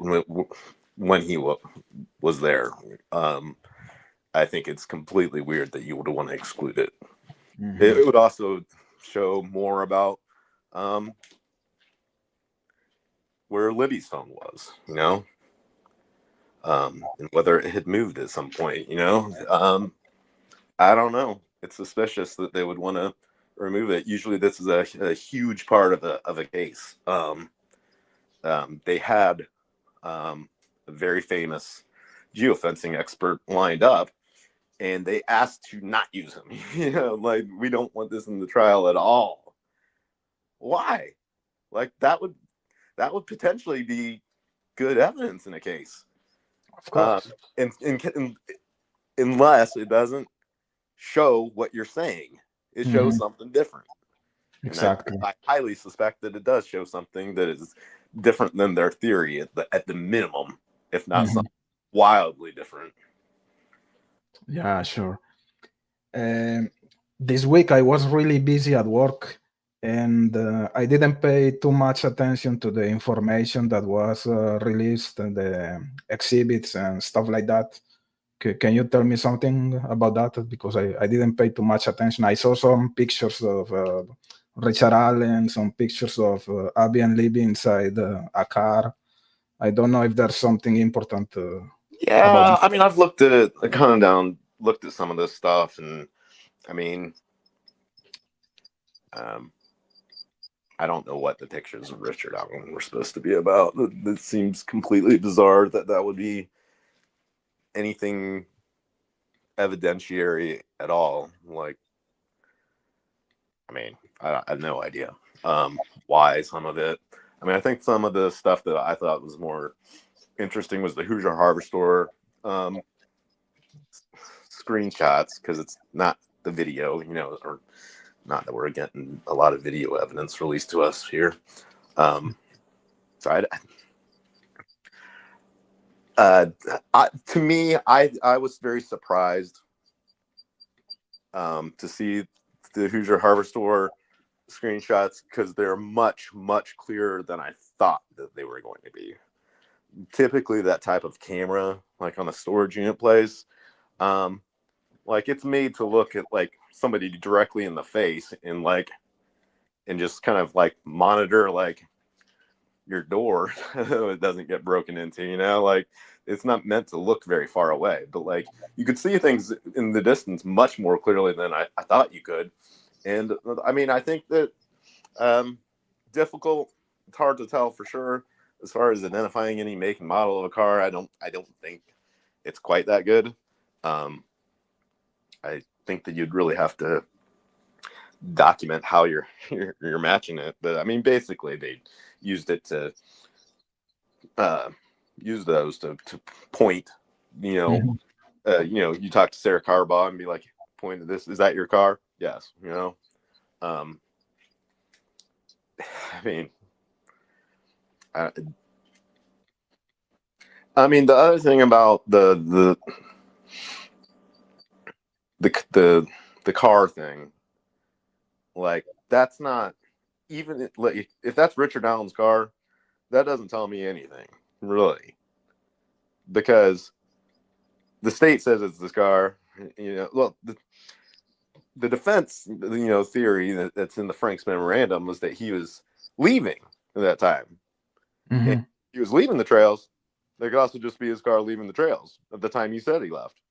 he was there. I think it's completely weird that you would want to exclude it. Hmm. It would also show more about um, where Libby's phone was, and whether it had moved at some point. I don't know. It's suspicious that they would want to remove it. Usually, this is a huge part of a case. They had a very famous geofencing expert lined up, and they asked to not use him. Like, we don't want this in the trial at all. Why? Like, that would potentially be good evidence in a case. Of Um, course. and unless it doesn't show what you're saying, it shows Hmm. something different. Exactly. I highly suspect that it does show something that is different than their theory at the minimum, if not something wildly different. Yeah, sure. This week I was really busy at work, and I didn't pay too much attention to the information that was released and the exhibits and stuff like that. Can you tell me something about that? Because I didn't pay too much attention. I saw some pictures of Richard Allen, some pictures of Abby and Libby inside a car. I don't know if there's something important about. Yeah, I mean, I've looked at it, looked at some of this stuff, and I mean, I don't know what the pictures of Richard Allen were supposed to be about. It seems completely bizarre that would be anything evidentiary at all. Like, I mean, I have no idea why some of it. I mean, I think some of the stuff that I thought was more interesting was the Hoosier Harbor Store screenshots, because it's not the video, or not that we're getting a lot of video evidence released to us here. So to me, I was very surprised to see the Hoosier Harbor Store screenshots, because they're much, much clearer than I thought that they were going to be. Typically, that type of camera, like on a storage unit place, like it's made to look at like somebody directly in the face and just kind of like monitor like your door so it doesn't get broken into, like it's not meant to look very far away, but like you could see things in the distance much more clearly than I thought you could. And I mean, I think that difficult, it's hard to tell for sure as far as identifying any make and model of a car. I don't think it's quite that good. I think that you'd really have to document how you're matching it. But I mean, basically they used it to use those to point, you talk to Sarah Carbaugh and be like, point to this, is that your car? Yes. I mean, I mean, the other thing about the car thing, like that's not even like if that's Richard Allen's car, that doesn't tell me anything really, because the state says it's this car. Well, the defense, theory that's in the Fien'x memorandum was that he was leaving at that time. And he was leaving the trails. There could also just be his car leaving the trails at the time he said he left.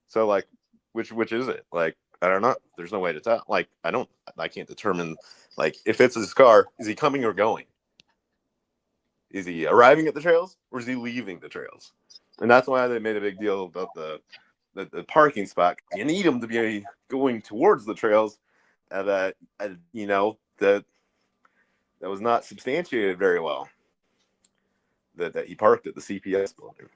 So like, which is it? Like, I don't know. There's no way to tell. Like, I can't determine, like, if it's his car, is he coming or going? Is he arriving at the trails or is he leaving the trails? And that's why they made a big deal about the parking spot. You need him to be going towards the trails. That was not substantiated very well. That he parked at the CPS building.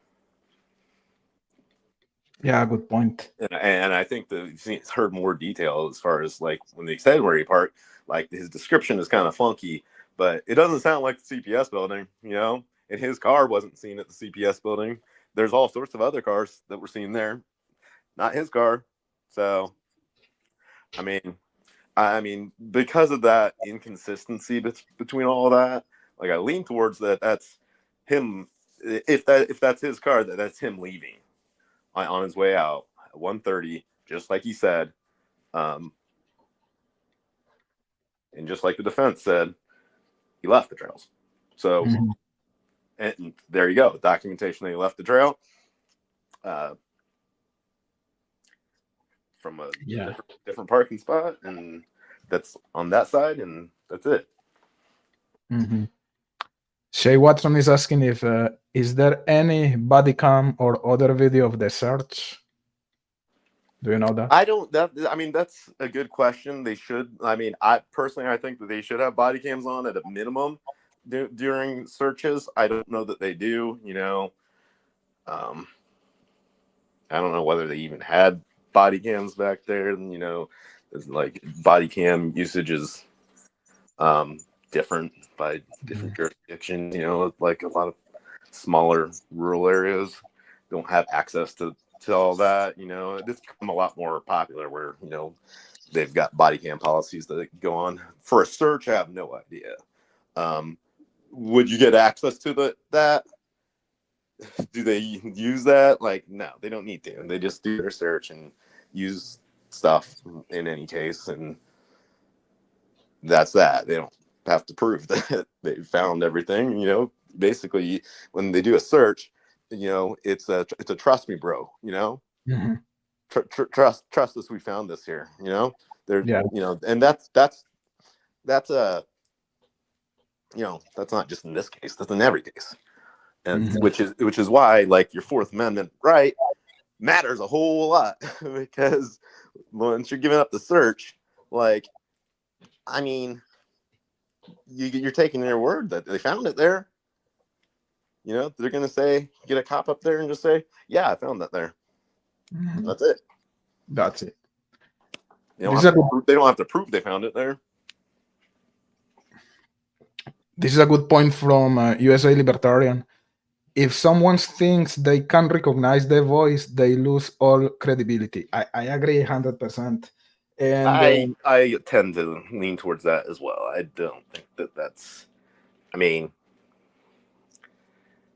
Yeah, good point. And I think that he's heard more detail as far as like when they said where he parked, like his description is kind of funky, but it doesn't sound like the CPS building, and his car wasn't seen at the CPS building. There's all sorts of other cars that were seen there, not his car. So, I mean, because of that inconsistency between all of that, like I lean towards that's him. If that's his car, that's him leaving on his way out at 1:30, just like he said, and just like the defense said, he left the trails. So, and there you go, documentation that he left the trail from a different parking spot, and that's on that side, and that's it. Shay Watson is asking if is there any body cam or other video of the search? Do you know that? I mean, that's a good question. They should. I mean, I think that they should have body cams on at a minimum during searches. I don't know that they do. I don't know whether they even had body cams back there. Like body cam usage is different by different jurisdictions. You know, like a lot of smaller rural areas don't have access to all that. You know, it's become a lot more popular where, you know, they've got body cam policies that go on. For a search, I have no idea. Would you get access to that? Do they use that? Like, no, they don't need to. They just do their search and use stuff in any case, and that's that. They don't have to prove that they found everything. You know, basically, when they do a search, you know, it's a trust me, bro. You know, trust us. We found this here. You know, Yeah. you know, and that's a, you know, that's not just in this case. That's in every case, and which is why, like, your Fourth Amendment right matters a whole lot because once you're giving up the search, like, I mean, you're taking their word that they found it there. You know, they're gonna say, get a cop up there and just say, "Yeah, I found that there." That's it. That's it. They don't have to prove they found it there. This is a good point from USA Libertarian. If someone thinks they can recognize their voice, they lose all credibility. I agree 100%. And I tend to lean towards that as well. I don't think that's. I mean,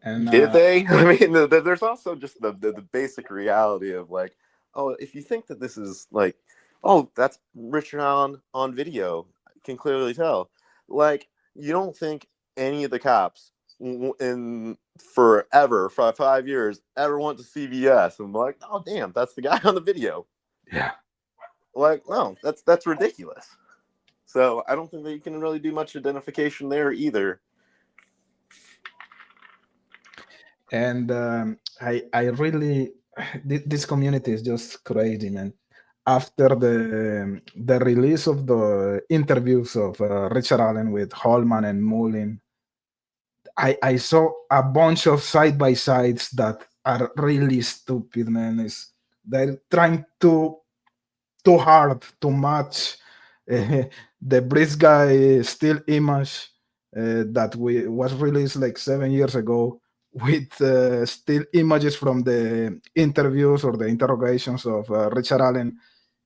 did they? I mean, there's also just the basic reality of, like, oh, if you think that this is like, oh, that's Richard on video, I can clearly tell. Like, you don't think any of the cops in forever, for 5 years, ever went to CVS and be like, oh, damn, that's the guy on the video. Yeah. Like, no, that's ridiculous. So I don't think that you can really do much identification there either. And I really, this community is just crazy, man. After the release of the interviews of Richard Allen with Holman and Mullin, I saw a bunch of side-by-sides that are really stupid, man. They're trying too hard to match the Brisk guy still image that was released like 7 years ago with still images from the interviews or the interrogations of Richard Allen,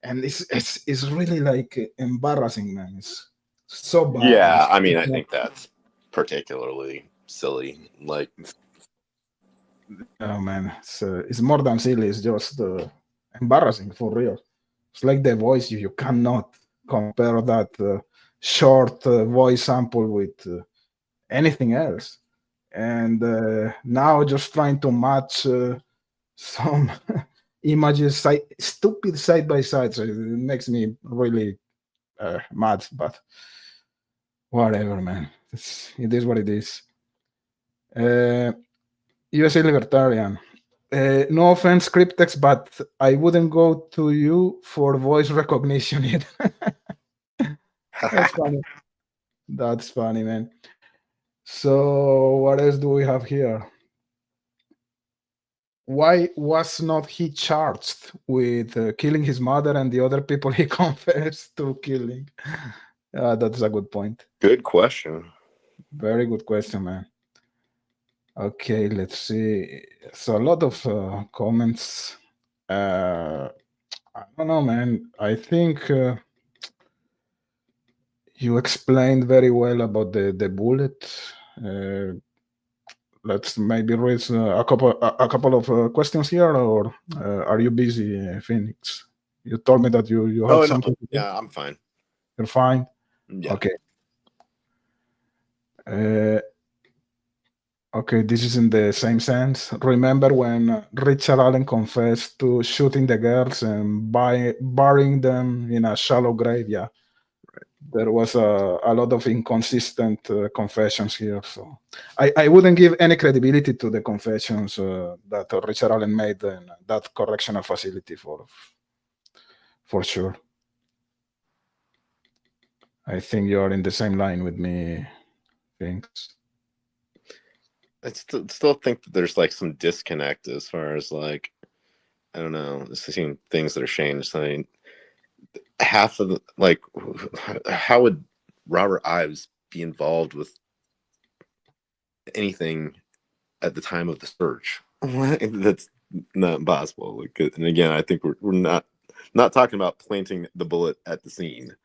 and it's really like embarrassing, man. It's so bad. Yeah, I mean, I think that's particularly silly. Like, oh man, it's more than silly. It's just embarrassing for real. It's like The Voice. You cannot compare that short voice sample with anything else. And now just trying to match some images, stupid side by side. So it makes me really mad. But whatever, man. It is what it is. USA Libertarian. No offense, Cryptex, but I wouldn't go to you for voice recognition either. That's funny. That's funny, man. So what else do we have here? Why was not he charged with killing his mother and the other people he confessed to killing? That's a good point. Good question. Very good question, man. Okay, let's see. So a lot of comments. I don't know, man. I think you explained very well about the bullet. Let's maybe raise a couple of questions here, or are you busy, Fien'x? You told me that you had something to do. Yeah, I'm fine. You're fine? Yeah. Okay. Okay, this is in the same sense. Remember when Richard Allen confessed to shooting the girls and burying them in a shallow grave? Yeah. There was a lot of inconsistent confessions here. So I wouldn't give any credibility to the confessions that Richard Allen made in that correctional facility for sure. I think you're in the same line with me, Fien'x. I still think that there's like some disconnect as far as, like, I don't know, seeing things that are changed. I mean, half of the, like, how would Robert Ives be involved with anything at the time of the search? That's not possible. Like, and again, I think we're not talking about planting the bullet at the scene.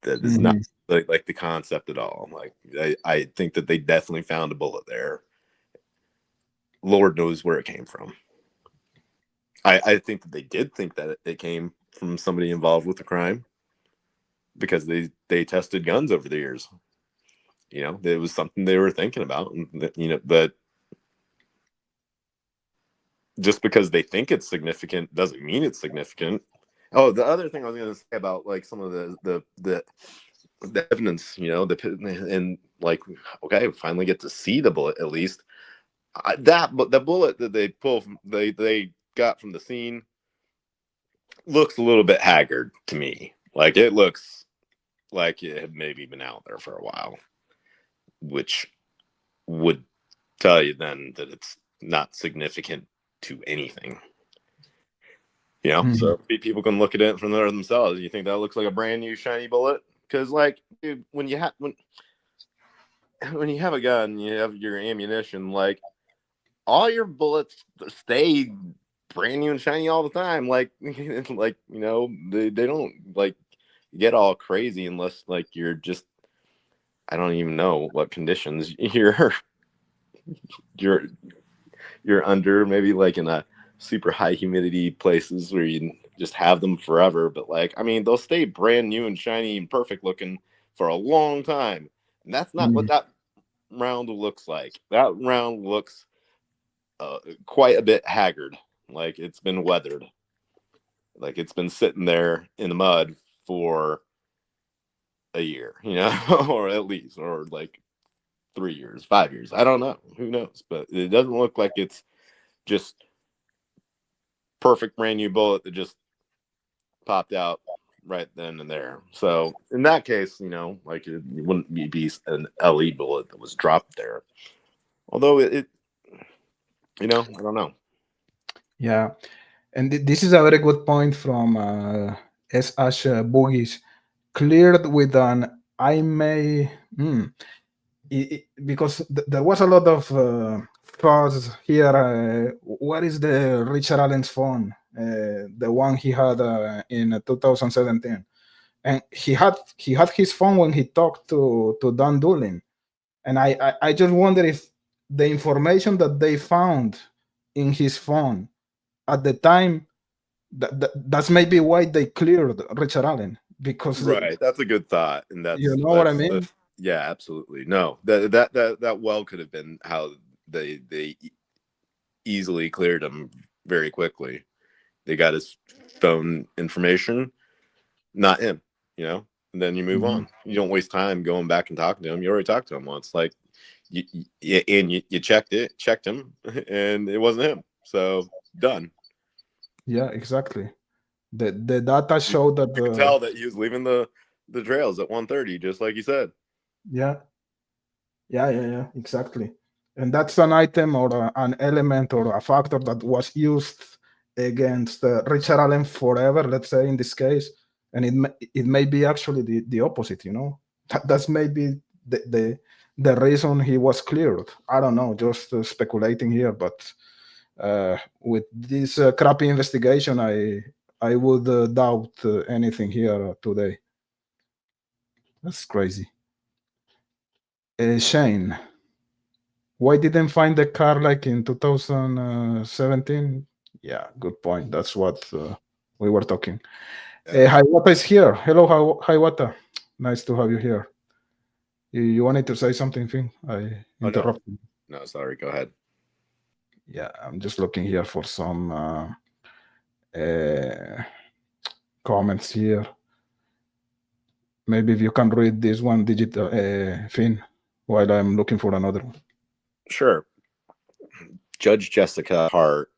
That is not like the concept at all. Like I think that they definitely found a bullet there. Lord knows where it came from. I think that they did think that it came from somebody involved with the crime because they tested guns over the years. You know, it was something they were thinking about, and you know, but just because they think it's significant doesn't mean it's significant. Oh, the other thing I was going to say about like some of the evidence, you know, and like, okay, finally get to see the bullet at least. But the bullet that they they got from the scene looks a little bit haggard to me. Like it looks like it had maybe been out there for a while, which would tell you then that it's not significant to anything. You know, so people can look at it from there themselves. You think that looks like a brand new shiny bullet? Because, like, dude, when you have a gun, you have your ammunition. Like, all your bullets stay brand new and shiny all the time. Like, like you know, they don't like get all crazy unless like you're just I don't even know what conditions you're under. Maybe like in a super high humidity places where you just have them forever. But like, I mean, they'll stay brand new and shiny and perfect looking for a long time. And that's not what that round looks like. That round looks quite a bit haggard. Like it's been weathered. Like it's been sitting there in the mud for a year, you know, or at least, or like 3 years, 5 years. I don't know. Who knows? But it doesn't look like it's just perfect brand new bullet that just popped out right then and there. So in that case, you know, like it wouldn't be an LE bullet that was dropped there. Although it you know, I don't know. Yeah, and this is a very good point from S. Ash Boogies. Cleared with an I may. Because there was a lot of fuzz here. What is the Richard Allen's phone? The one he had in 2017, and he had his phone when he talked to Don Doolin, and I just wonder if the information that they found in his phone at the time that's maybe why they cleared Richard Allen, because Right. That's a good thought. And you know what I mean. Yeah, absolutely. No, that well could have been how they easily cleared him very quickly. They got his phone information, not him, you know, and then you move on. You don't waste time going back and talking to him. You already talked to him once. Like you checked him and it wasn't him. So done. Yeah, exactly. The data showed that You could tell that he was leaving the trails at 1:30, just like you said. yeah, exactly. And that's an item or an element or a factor that was used against Richard Allen forever, let's say in this case, and it may be actually the opposite. You know, that's maybe the reason he was cleared. I don't know, just speculating here, but with this crappy investigation, I would doubt anything here today. That's crazy. Shane, why didn't find the car like in 2017? Yeah, good point. That's what we were talking. Hiwata is here. Hello, Hiwata. Nice to have you here. You wanted to say something, Finn? I interrupted. No, sorry. Go ahead. Yeah, I'm just looking here for some comments here. Maybe if you can read this one, digital Finn, while I'm looking for another one. Sure. Judge Jessica Hart.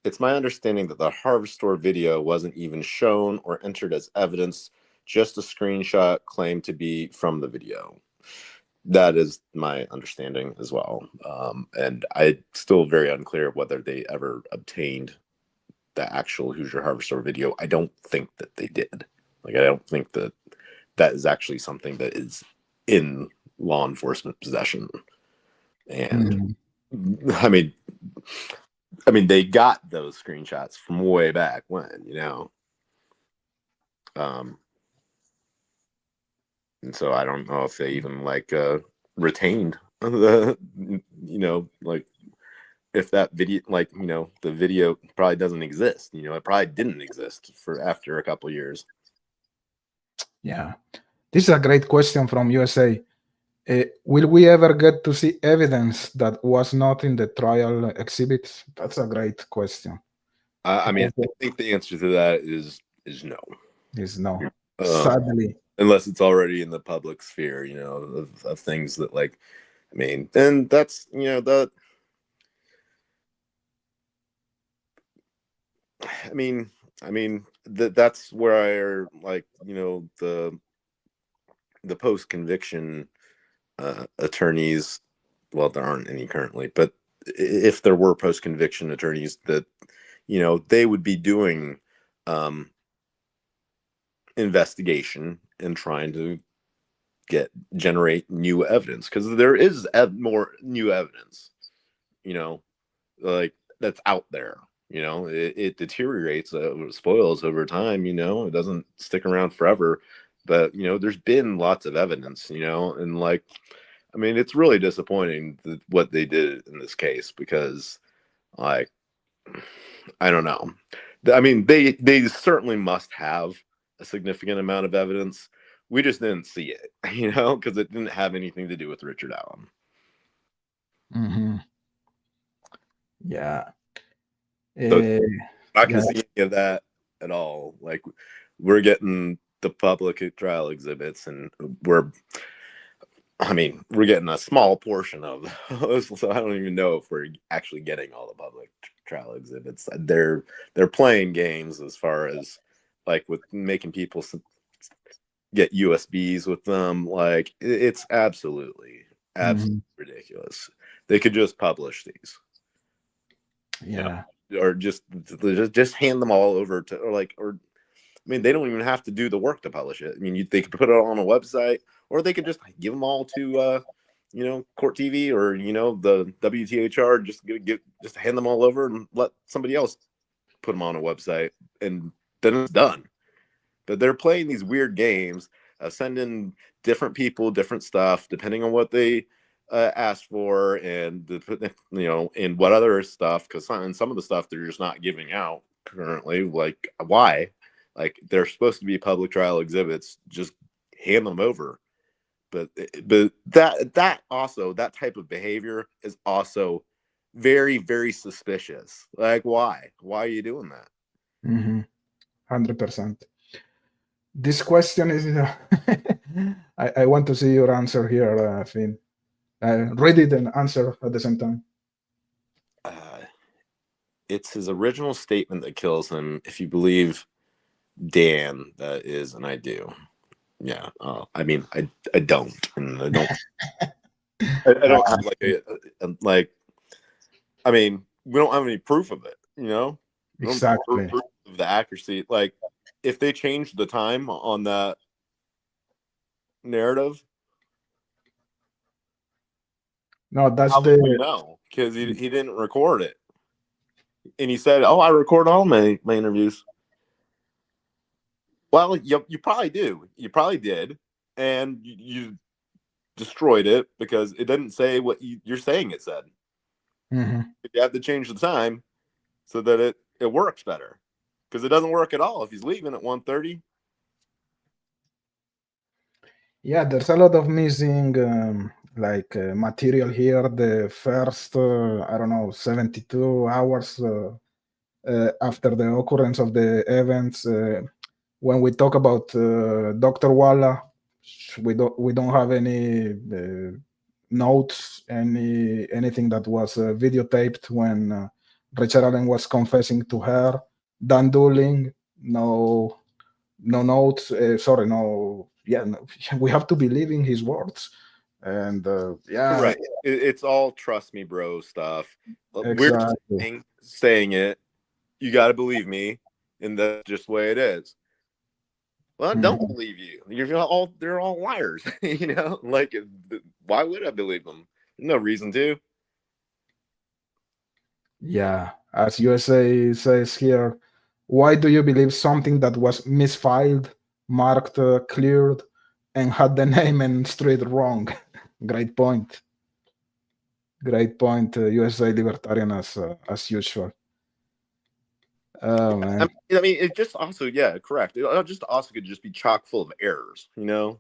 It's my understanding that the Harvest Store video wasn't even shown or entered as evidence, just a screenshot claimed to be from the video. That is my understanding as well. And I'm still very unclear whether they ever obtained the actual Hoosier Harvest Store video. I don't think that they did. Like, I don't think that that is actually something that is in law enforcement possession. And I mean, they got those screenshots from way back when, and so I don't know if they even retained the, like if that video, the video probably doesn't exist. It probably didn't exist for after a couple years. Yeah, this is a great question from USA. Will we ever get to see evidence that was not in the trial exhibits? That's a great question. I think the answer to that is no. Is no. Sadly. Unless it's already in the public sphere, of things that and that's, that's where the post-conviction attorneys, well, there aren't any currently, but if there were post-conviction attorneys that, they would be doing investigation and trying to generate new evidence, because there is more new evidence, that's out there. It deteriorates, spoils over time. It doesn't stick around forever, but there's been lots of evidence, and it's really disappointing what they did in this case, because I don't know. They certainly must have a significant amount of evidence. We just didn't see it, because it didn't have anything to do with Richard Allen. Mm-hmm. Yeah. So I can see any of that at all. We're getting the public trial exhibits, and we're getting a small portion of those, so I don't even know if we're actually getting all the public trial exhibits. They're playing games as far as with making people get USBs with them. It's absolutely ridiculous. They could just publish these. Yeah. Or just hand them all over to, they don't even have to do the work to publish it. They could put it on a website, or they could just give them all to Court TV or the WTHR. Just hand them all over and let somebody else put them on a website, and then it's done. But they're playing these weird games, sending different people different stuff depending on what they asked for, and and what other stuff, because some of the stuff they're just not giving out currently. Why? They're supposed to be public trial exhibits, just hand them over. But that also, that type of behavior is also very, very suspicious. Why are you doing that? 100%. This question is I want to see your answer here, Finn. Read it and answer at the same time. It's his original statement that kills him. If you believe Dan, that is, and I do. Yeah. I don't, and I don't. I don't have we don't have any proof of it. Exactly. Proof of the accuracy. If they changed the time on that narrative, no, that's no, because he didn't record it, and he said, "Oh, I record all my interviews." Well, you probably do. You probably did, and you destroyed it because it didn't say what you're saying it said. You have to change the time so that it works better, because it doesn't work at all if he's leaving at 1:30. Yeah, there's a lot of missing material here. The first, 72 hours after the occurrence of the events. When we talk about Dr. Walla, we don't have any notes, anything that was videotaped when Richard Allen was confessing to her. Dan Dooling, no notes. We have to believe in his words. And right, it's all trust me, bro stuff. Exactly. We're saying it. You got to believe me, and that's just the way it is. Well, I don't believe you. They're all liars. Like, why would I believe them? No reason to. Yeah, as USA says here, why do you believe something that was misfiled, marked cleared, and had the name and street wrong? Great point. Great point, USA Libertarian as usual. Oh man. I mean, it just also, yeah, correct. It just also could just be chock full of errors, Yeah,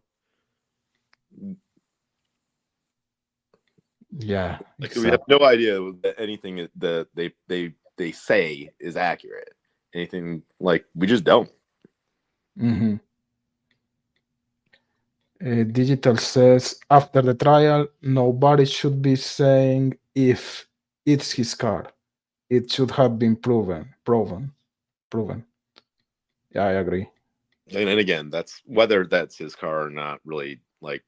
Like exactly. we have no idea that anything that they say is accurate. Anything, like, we just don't. Mm-hmm. Digital says after the trial, nobody should be saying if it's his car. It should have been proven. Yeah, I agree. And again, that's whether that's his car or not, really, like,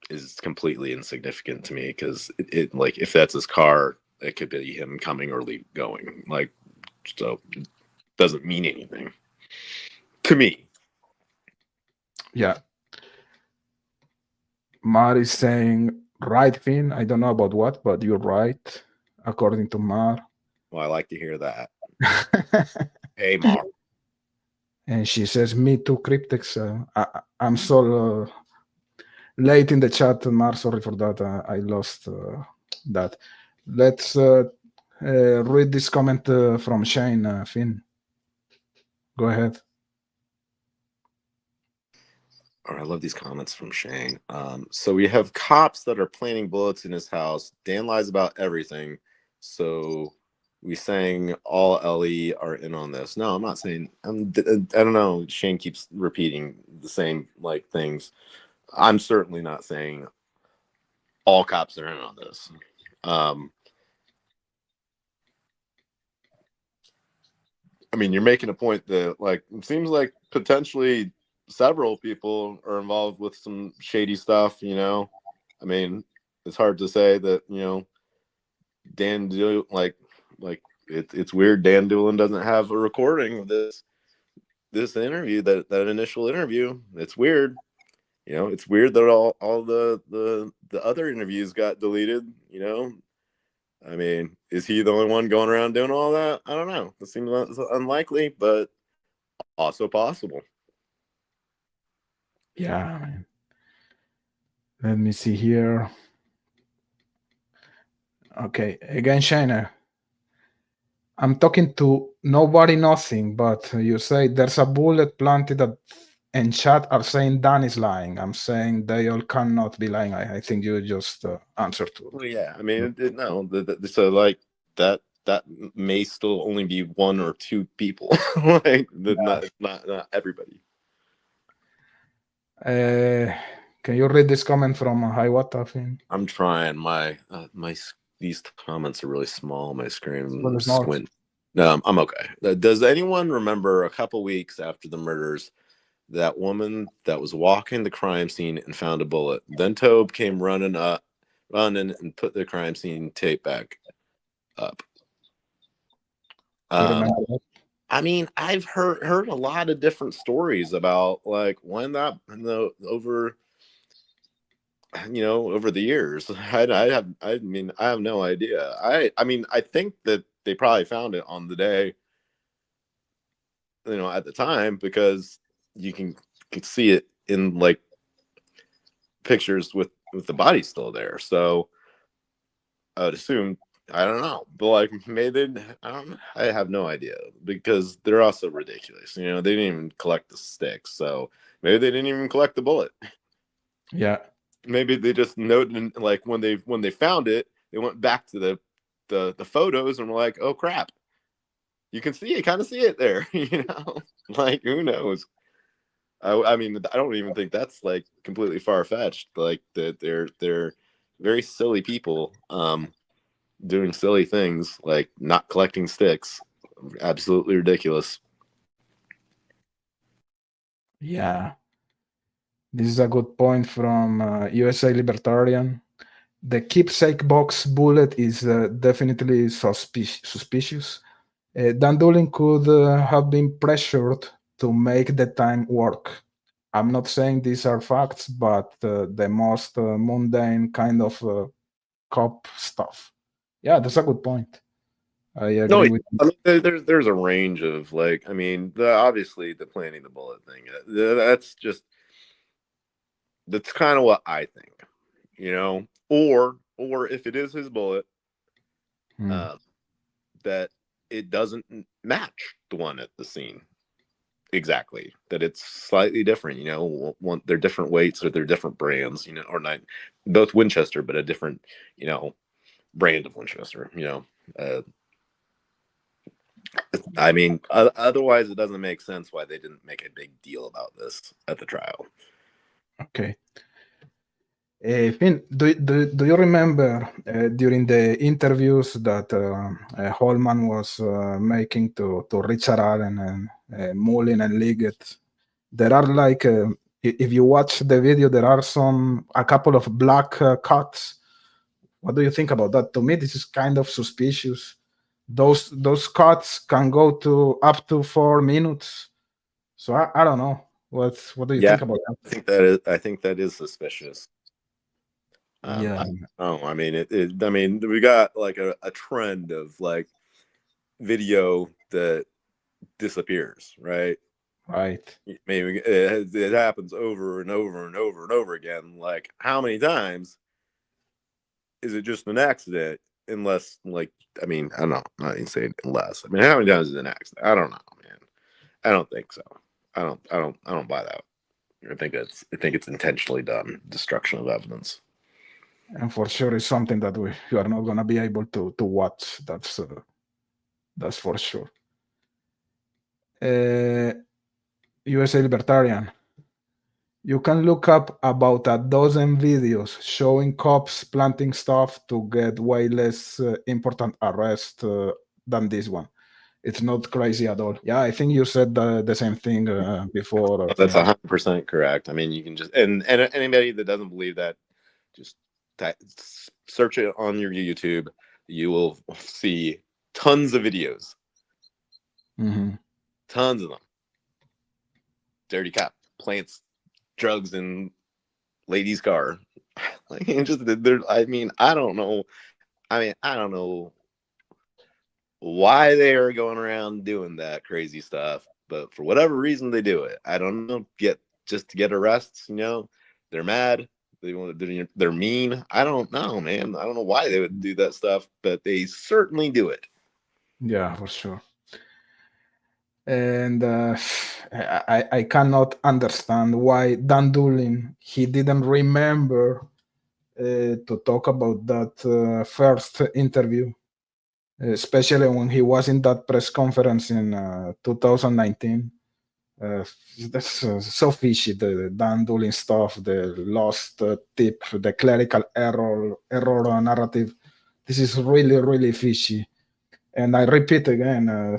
is completely insignificant to me, because it like, if that's his car, it could be him coming or going. Like, so it doesn't mean anything to me. Yeah. Mar is saying right, Finn. I don't know about what, but you're right, according to Mar. Well, I like to hear that. Hey, Mar. And she says, me too, Cryptex. I'm so late in the chat, Mar. Sorry for that. I lost that. Let's read this comment from Shane, Finn. Go ahead. Oh, I love these comments from Shane. So we have cops that are planting bullets in his house. Dan lies about everything. So we saying all LE are in on this. No, I'm not saying. I don't know. Shane keeps repeating the same, like, things. I'm certainly not saying all cops are in on this. I mean, you're making a point that, like, it seems like potentially several people are involved with some shady stuff. I mean, it's hard to say that, Dan like it's weird Dan Doolin doesn't have a recording of this interview, that initial interview. It's weird. It's weird that all the other interviews got deleted. I mean, is he the only one going around doing all that? I don't know. It seems unlikely, but also possible. Yeah, man. Let me see here. Okay, again, Shana. I'm talking to nobody, nothing, but you say there's a bullet planted and chat are saying Dan is lying. I'm saying they all cannot be lying. I think you just answered to. Well, yeah, I mean, no. So, like, that may still only be one or two people, like, not everybody. Can you read this comment from Hiawatha? I'm trying. My these comments are really small on my screen. Well, it's not. Squint. No, I'm okay. Does anyone remember a couple weeks after the murders, that woman that was walking the crime scene and found a bullet? Then Tobe came running and put the crime scene tape back up. I mean, I've heard a lot of different stories about, like, when that over the years. I mean, I have no idea. I mean, I think that they probably found it on the day, at the time, because you can see it in, like, pictures with the body still there. So I would assume, I don't know, but, like, maybe I have no idea, because they're also ridiculous. They didn't even collect the sticks, so maybe they didn't even collect the bullet. Yeah. Maybe they just noted, like, when they found it, they went back to the photos and were like, oh crap, you can kind of see it there. Like, who knows? I mean, I don't even think that's, like, completely far-fetched. Like, that they're very silly people, doing silly things, like not collecting sticks. Absolutely ridiculous. Yeah. This is a good point from USA Libertarian. The keepsake box bullet is definitely suspicious. Dan Doolin could have been pressured to make the time work. I'm not saying these are facts, but the most mundane kind of cop stuff. Yeah, that's a good point. I No, agree with you. I mean, there's a range of like, I mean, obviously the planting the bullet thing. That's kind of what I think, or if it is his bullet, Hmm. that it doesn't match the one at the scene exactly. That it's slightly different. They're different weights or they're different brands. Or not both Winchester, but a different brand of Winchester. I mean, otherwise, it doesn't make sense why they didn't make a big deal about this at the trial. Okay. Finn, do you remember during the interviews that Holman was making to Richard Allen and Mullin and Liggett? There are like, if you watch the video, there are a couple of black cuts. What do you think about that? To me, this is kind of suspicious. Those cuts can go to up to 4 minutes. So I don't know. What do you Yeah, think about that? I think that is suspicious. Yeah, I mean, I mean, we got like a trend of like video that disappears, right? right. I mean, it happens over and over and over and over again. Like, how many times is it just an accident? Unless, like, I mean, I don't know. I'm not even saying unless. I mean, how many times is it an accident? I don't know, man. I don't think so. I don't buy that. I think it's intentionally done. Destruction of evidence. And for sure, it's something that we are not gonna be able to watch. That's for sure. USA Libertarian. You can look up about a dozen videos showing cops planting stuff to get way less important arrest than this one. It's not crazy at all. Yeah, I think you said the same thing before. That's 100% correct. I mean, you can just and anybody that doesn't believe that, just search it on your YouTube. You will see tons of videos, tons of them. Dirty cop plants drugs in lady's car. Like, just there. I mean, I don't know. I don't know why they are going around doing that crazy stuff, but for whatever reason they do it. I don't know. Just to get arrests. They're mad. They're mean. I don't know, man. I don't know why they would do that stuff, but they certainly do it. Yeah, for sure. And I cannot understand why Dan Doolin he didn't remember to talk about that first interview, especially when he was in that press conference in 2019. That's so fishy. The Dan Doolin stuff, the lost tip, the clerical error narrative. This is really fishy. And I repeat again,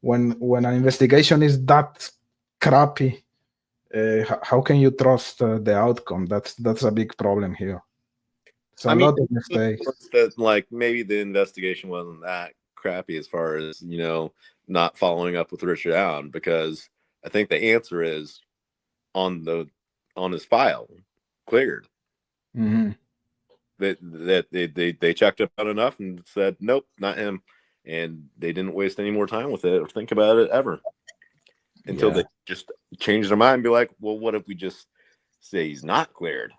when an investigation is that crappy, how can you trust the outcome? That's a big problem here. It's a I mean, lot of mistakes. that like maybe the investigation wasn't that crappy as far as not following up with Richard Allen, because I think the answer is on his file cleared. Mm-hmm. That they checked it out enough and said nope, not him, and they didn't waste any more time with it or think about it ever until they just changed their mind and be like, well, what if we just say he's not cleared?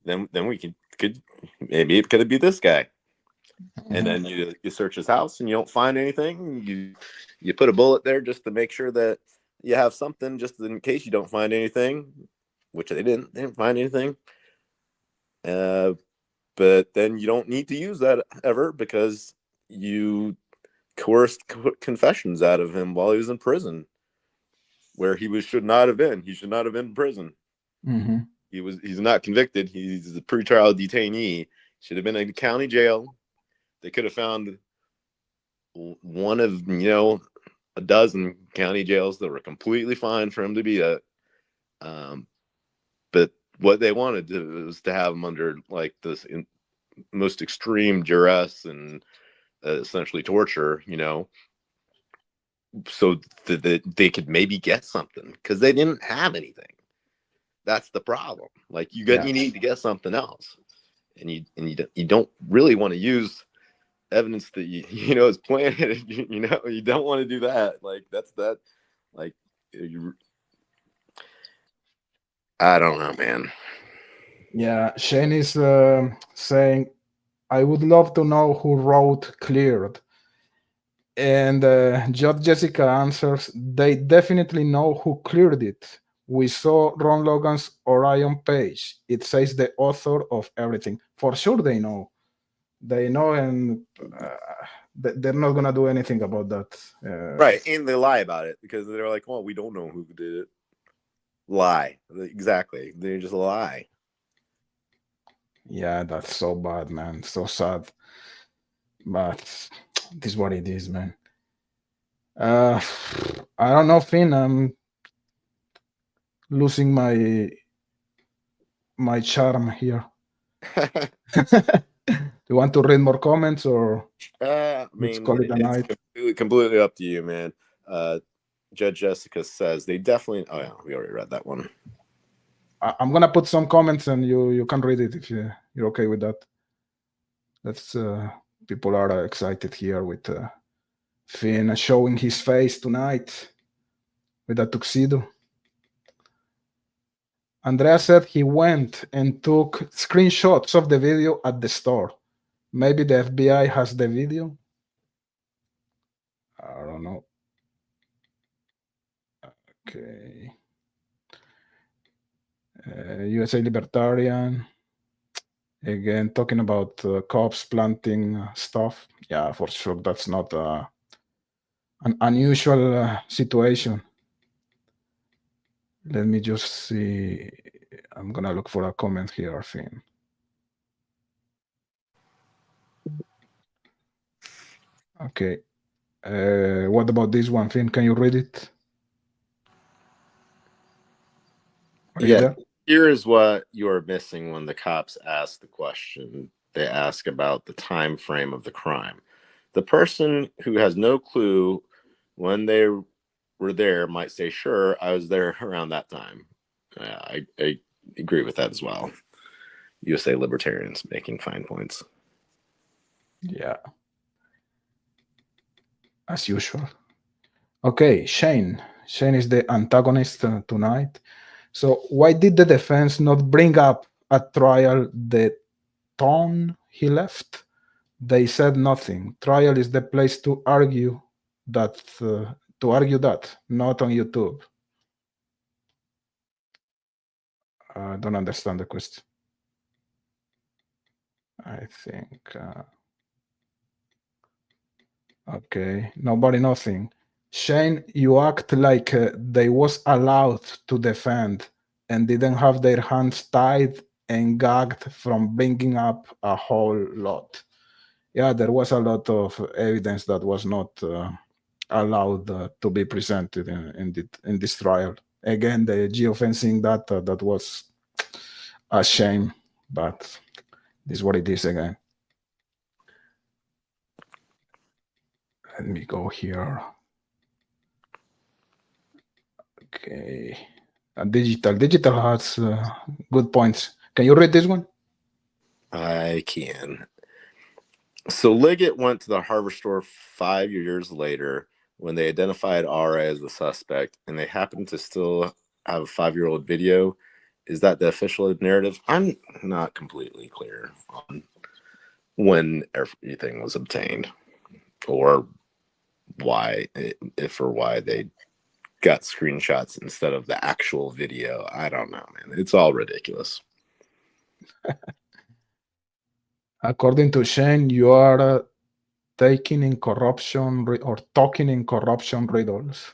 Then we could maybe it could be this guy. And then you search his house and you don't find anything. You put a bullet there just to make sure that you have something, just in case you don't find anything, which they didn't find anything. But then you don't need to use that ever because you coerced confessions out of him while he was in prison, where should not have been. He should not have been in prison. Mm-hmm. He's not convicted. He's a pretrial detainee. Should have been in county jail. They could have found one of a dozen county jails that were completely fine for him to be at. But what they wanted was to have him under like this most extreme duress and essentially torture, so that they could maybe get something, because they didn't have anything. That's the problem. Like you need to get something else, and you don't really want to use evidence that you know is planted. You don't want to do that. Like that's that. Like I don't know, man. Yeah, Shane is saying, I would love to know who wrote cleared. And Judge Jessica answers, they definitely know who cleared it. We saw Ron Logan's Orion page. It says the author of everything. For sure they know. They know, and they're not going to do anything about that. Right, and they lie about it because they're like, well, we don't know who did it. Lie. Exactly. They just lie. Yeah, that's so bad, man. So sad. But this is what it is, man. I don't know, Finn. I'm losing my charm here. Do you want to read more comments, or I let's mean, call it a night? completely up to you, man. Judge Jessica says they definitely. Oh yeah, we already read that one. I'm gonna put some comments, and you can read it if you're okay with that. That's people are excited here with Finn showing his face tonight with a tuxedo. Andrea said he went and took screenshots of the video at the store. Maybe the FBI has the video. I don't know. Okay. USA Libertarian. Again, talking about cops planting stuff. Yeah, for sure. That's not an unusual situation. Let me just see. I'm going to look for a comment here, Finn. Okay. What about this one, Finn? Can you read it? Yeah, here's what you're missing when the cops ask the question. They ask about the time frame of the crime. The person who has no clue when they were there might say, "Sure, I was there around that time." I agree with that as well. USA libertarians making fine points. Yeah. As usual. Okay, Shane. Shane is the antagonist tonight. So why did the defense not bring up at trial the tone he left? They said nothing. Trial is the place to argue that, not on YouTube. I don't understand the question. I think. Okay, nobody, nothing. Shane, you act like they was allowed to defend and didn't have their hands tied and gagged from bringing up a whole lot. Yeah, there was a lot of evidence that was not allowed to be presented in this trial. Again, the geofencing data, that was a shame, but this is what it is again. Let me go here. Okay. Digital has good points. Can you read this one? I can. So Liggett went to the hardware store 5 years later when they identified RA as the suspect, and they happened to still have a 5-year-old video. Is that the official narrative? I'm not completely clear on when everything was obtained, or why they got screenshots instead of the actual video. I don't know, man. It's all ridiculous. According to Shane, you are taking in corruption or talking in corruption riddles.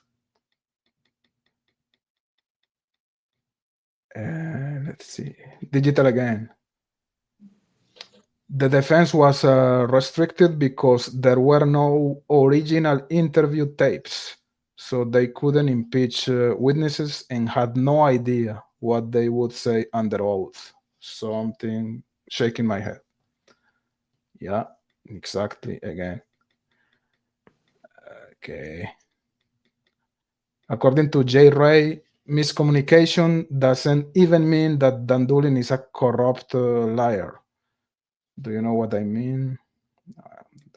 Let's see. Digital again. The defense was restricted because there were no original interview tapes, so they couldn't impeach witnesses and had no idea what they would say under oath. Something shaking my head. Yeah, exactly. Again. Okay. According to J. Ray, miscommunication doesn't even mean that Dandulin is a corrupt liar. Do you know what I mean?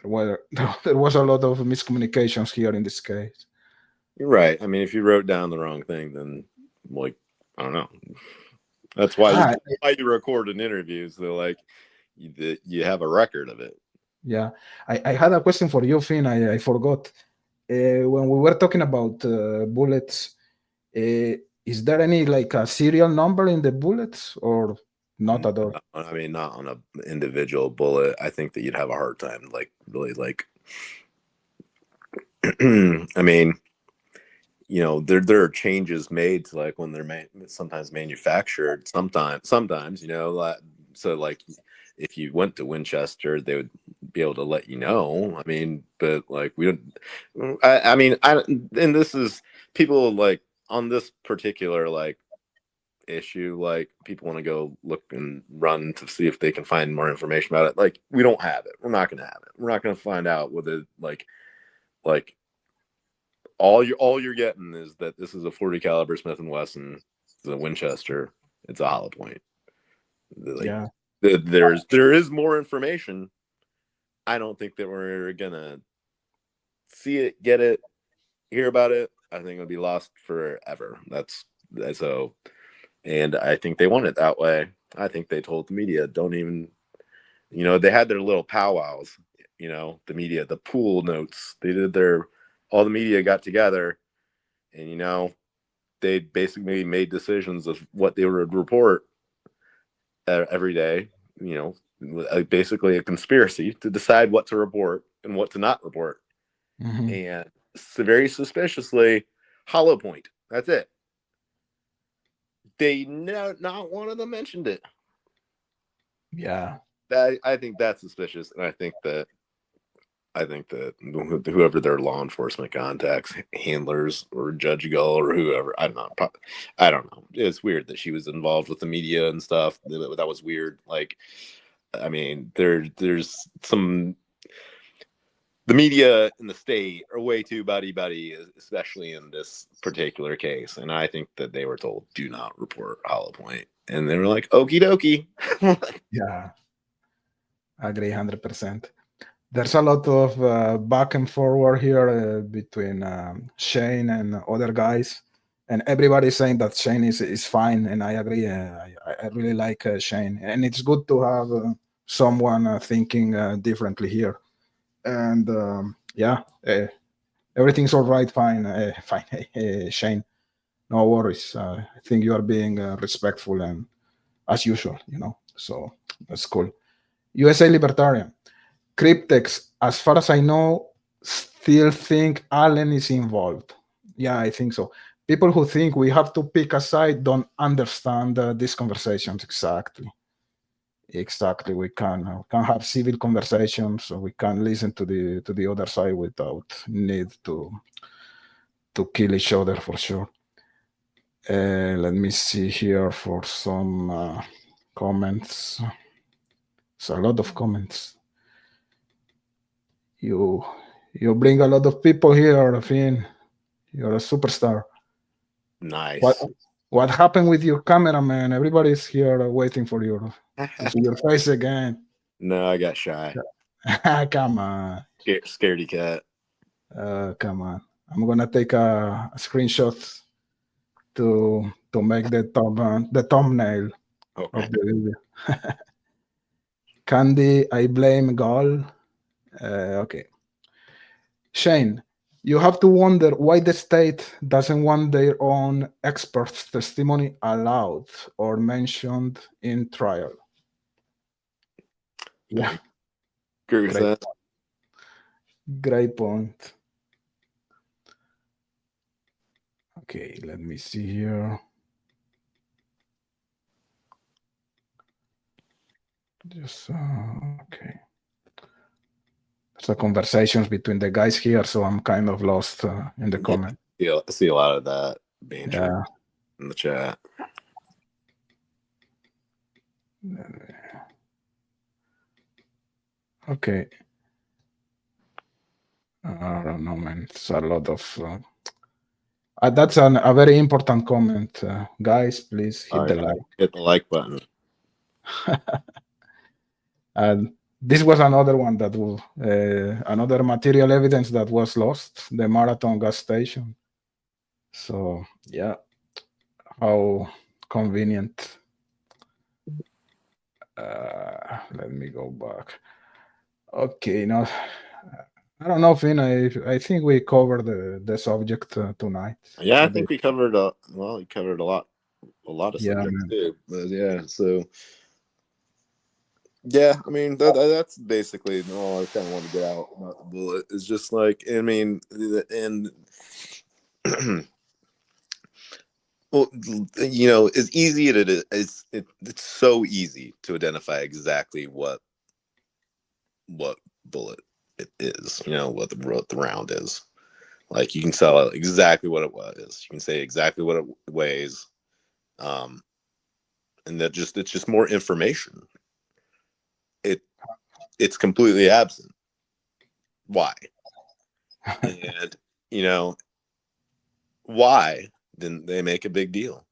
There were there was a lot of miscommunications here in this case. You're right. I mean, if you wrote down the wrong thing, then like I don't know. That's why Ah, you record an interview, so like you have a record of it. yeah. I had a question for you, Finn. I forgot. When we were talking about bullets, is there any like a serial number in the bullets or not at all? I mean, not on an individual bullet. I think that you'd have a hard time, like really, like. I mean, there are changes made to like when they're sometimes manufactured. Sometimes like, so like if you went to Winchester, they would be able to let you know. I mean, but like we don't. I mean, and this is people like on this particular like issue, like people want to go look and run to see if they can find more information about it. Like we don't have it. We're not going to have it. We're not going to find out whether like all you're getting is that this is a 40 caliber Smith and Wesson, it's a Winchester, it's a hollow point. Like Yeah. there is more information. I don't think that we're gonna see it, get it, hear about it. I think it'll be lost forever. That's so, and I think they want it that way. I think they told the media, don't even, they had their little powwows. The media, the pool notes. They did all the media got together, and they basically made decisions of what they would report every day. Basically a conspiracy to decide what to report and what to not report. Mm-hmm. And very suspiciously, hollow point. That's it. Not one of them mentioned it. Yeah. I think that's suspicious, and I think that whoever their law enforcement contacts, handlers or Judge Gull or whoever, I don't know. It's weird that she was involved with the media and stuff. That was weird. Like, I mean, there's some. The media in the state are way too buddy, especially in this particular case. And I think that they were told, do not report Hollow Point. And they were like, okie dokie. Yeah. I agree 100%. There's a lot of back and forward here between Shane and other guys. And everybody's saying that Shane is fine. And I agree. I really like Shane. And it's good to have someone thinking differently here. And yeah, everything's all right. Fine. Fine. Shane, no worries. I think you are being respectful and as usual, so that's cool. USA Libertarian. Cryptex, as far as I know, still think Allen is involved. Yeah, I think so. People who think we have to pick a side don't understand these conversations exactly. Exactly, we can have civil conversations, so we can listen to the other side without need to kill each other for sure. Let me see here for some comments. It's a lot of comments. You bring a lot of people here, Finn. You're a superstar. Nice. What happened with your cameraman? Everybody's here waiting for you to see your face again. No, I got shy. Come on. Scaredy cat. Come on. I'm gonna take a screenshot to make the thumbnail of the video. Candy, I blame Gall. Okay. Shane, you have to wonder why the state doesn't want their own experts' testimony allowed or mentioned in trial. Yeah. Great point. Okay, let me see here. Just okay. There's a conversations between the guys here, so I'm kind of lost in the comment. I see a lot of that banter in the chat. Okay. I don't know, man. It's a lot of That's a very important comment. Guys, please hit the I like. hit the like button. And this was another one that was another material evidence that was lost, the Marathon gas station. So yeah, how convenient. Let me go back. Okay, now I don't know, Finn. I think we covered the subject tonight. Yeah, I What do think you- we covered well, we covered a lot of Yeah, subjects man. too. But yeah, so yeah, I mean that's basically all I kind of want to get out about the bullet. It's just like, I mean, and well, you know, as easy it is, it's so easy to identify exactly what bullet it is. You know what the round is. Like you can tell exactly what it was. You can say exactly what it weighs, and it's just more information. It's completely absent. Why? And you know, why didn't they make a big deal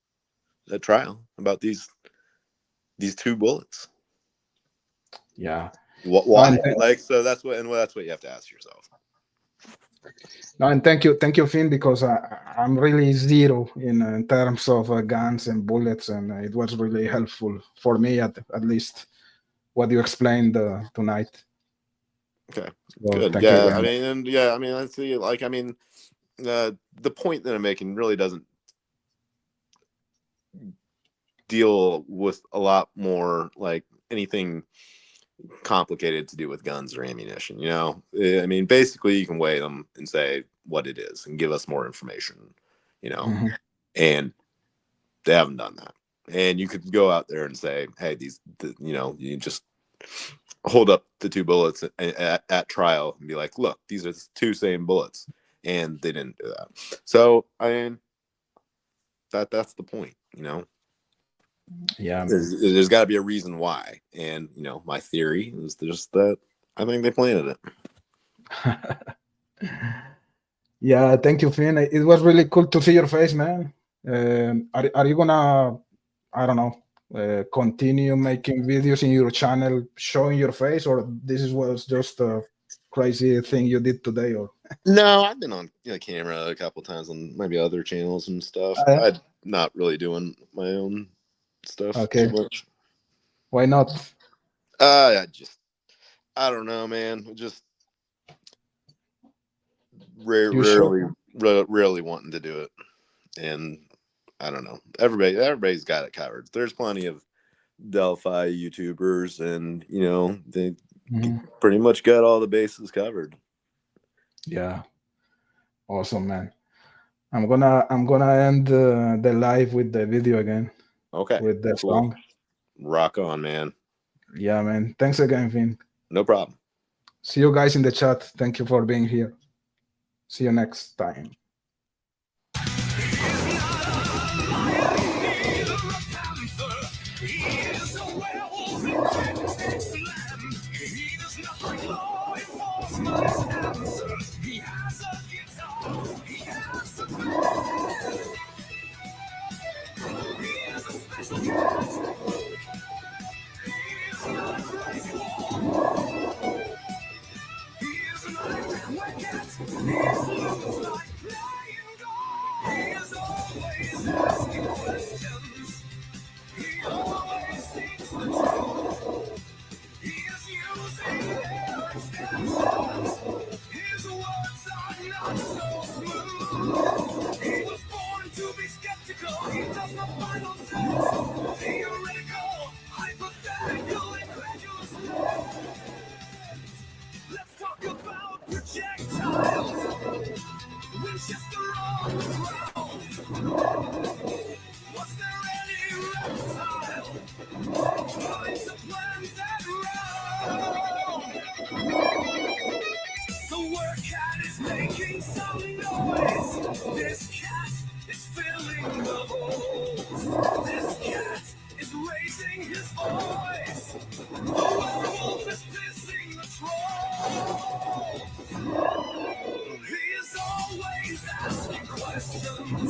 at trial about these two bullets? Yeah. Why? Like, so that's what you have to ask yourself. No, and thank you, Finn, because I'm really zero in terms of guns and bullets, and it was really helpful for me at least what you explained tonight. Okay, So good. thank you Yeah, very I much. mean, and yeah, I mean, let's see. Like, I mean, the point that I'm making really doesn't deal with a lot more like anything complicated to do with guns or ammunition. You know, I mean, basically, you can weigh them and say what it is and give us more information. You know, Mhm. and they haven't done that. And you could go out there and say, hey, you know, you just hold up the two bullets at trial and be like, look, these are the two same bullets, and they didn't do that. So I mean, that's the point. You know, Yeah, man. there's got to be a reason why. And you know, my theory is just that I think they planted it. Yeah, thank you, Finn. It was really cool to see your face, man. Are you gonna, I don't know, continue making videos in your channel showing your face, or was just a crazy thing you did today? Or No, I've been on camera a couple times on maybe other channels and stuff. Yeah. I'm not really doing my own stuff Okay, too much. why not? I don't know, man. Just You sure? rarely wanting to do it, and I don't know. Everybody's got it covered. There's plenty of Delphi YouTubers, and you know they Mhm. pretty much got all the bases covered. Yeah, awesome, man. I'm gonna end the live with the video again Okay, with the cool. song. Rock on, man. Yeah, man. Thanks again, Finn. No problem. See you guys in the chat. Thank you for being here. See you next time. He is a werewolf in Fien'x land. He does not like law enforcement's answers. He has a guitar. He has a band. He is a special cat. He is not a crazy wolf. He is an Irish cat. He is loose like flying dog. He is always asking questions. He always seeks the truth. He is using their extensions. His words are not so smooth. He was born to be skeptical. He does not find no sense. Theoretical, hypothetical, incredulous. Let's talk about projectiles. Winchester on the ground. Was there any reptile trying to plan that round? The work cat is making some noise. This cat is filling the holes. This cat is raising his voice. The werewolf is pissing the troll. He is always asking questions.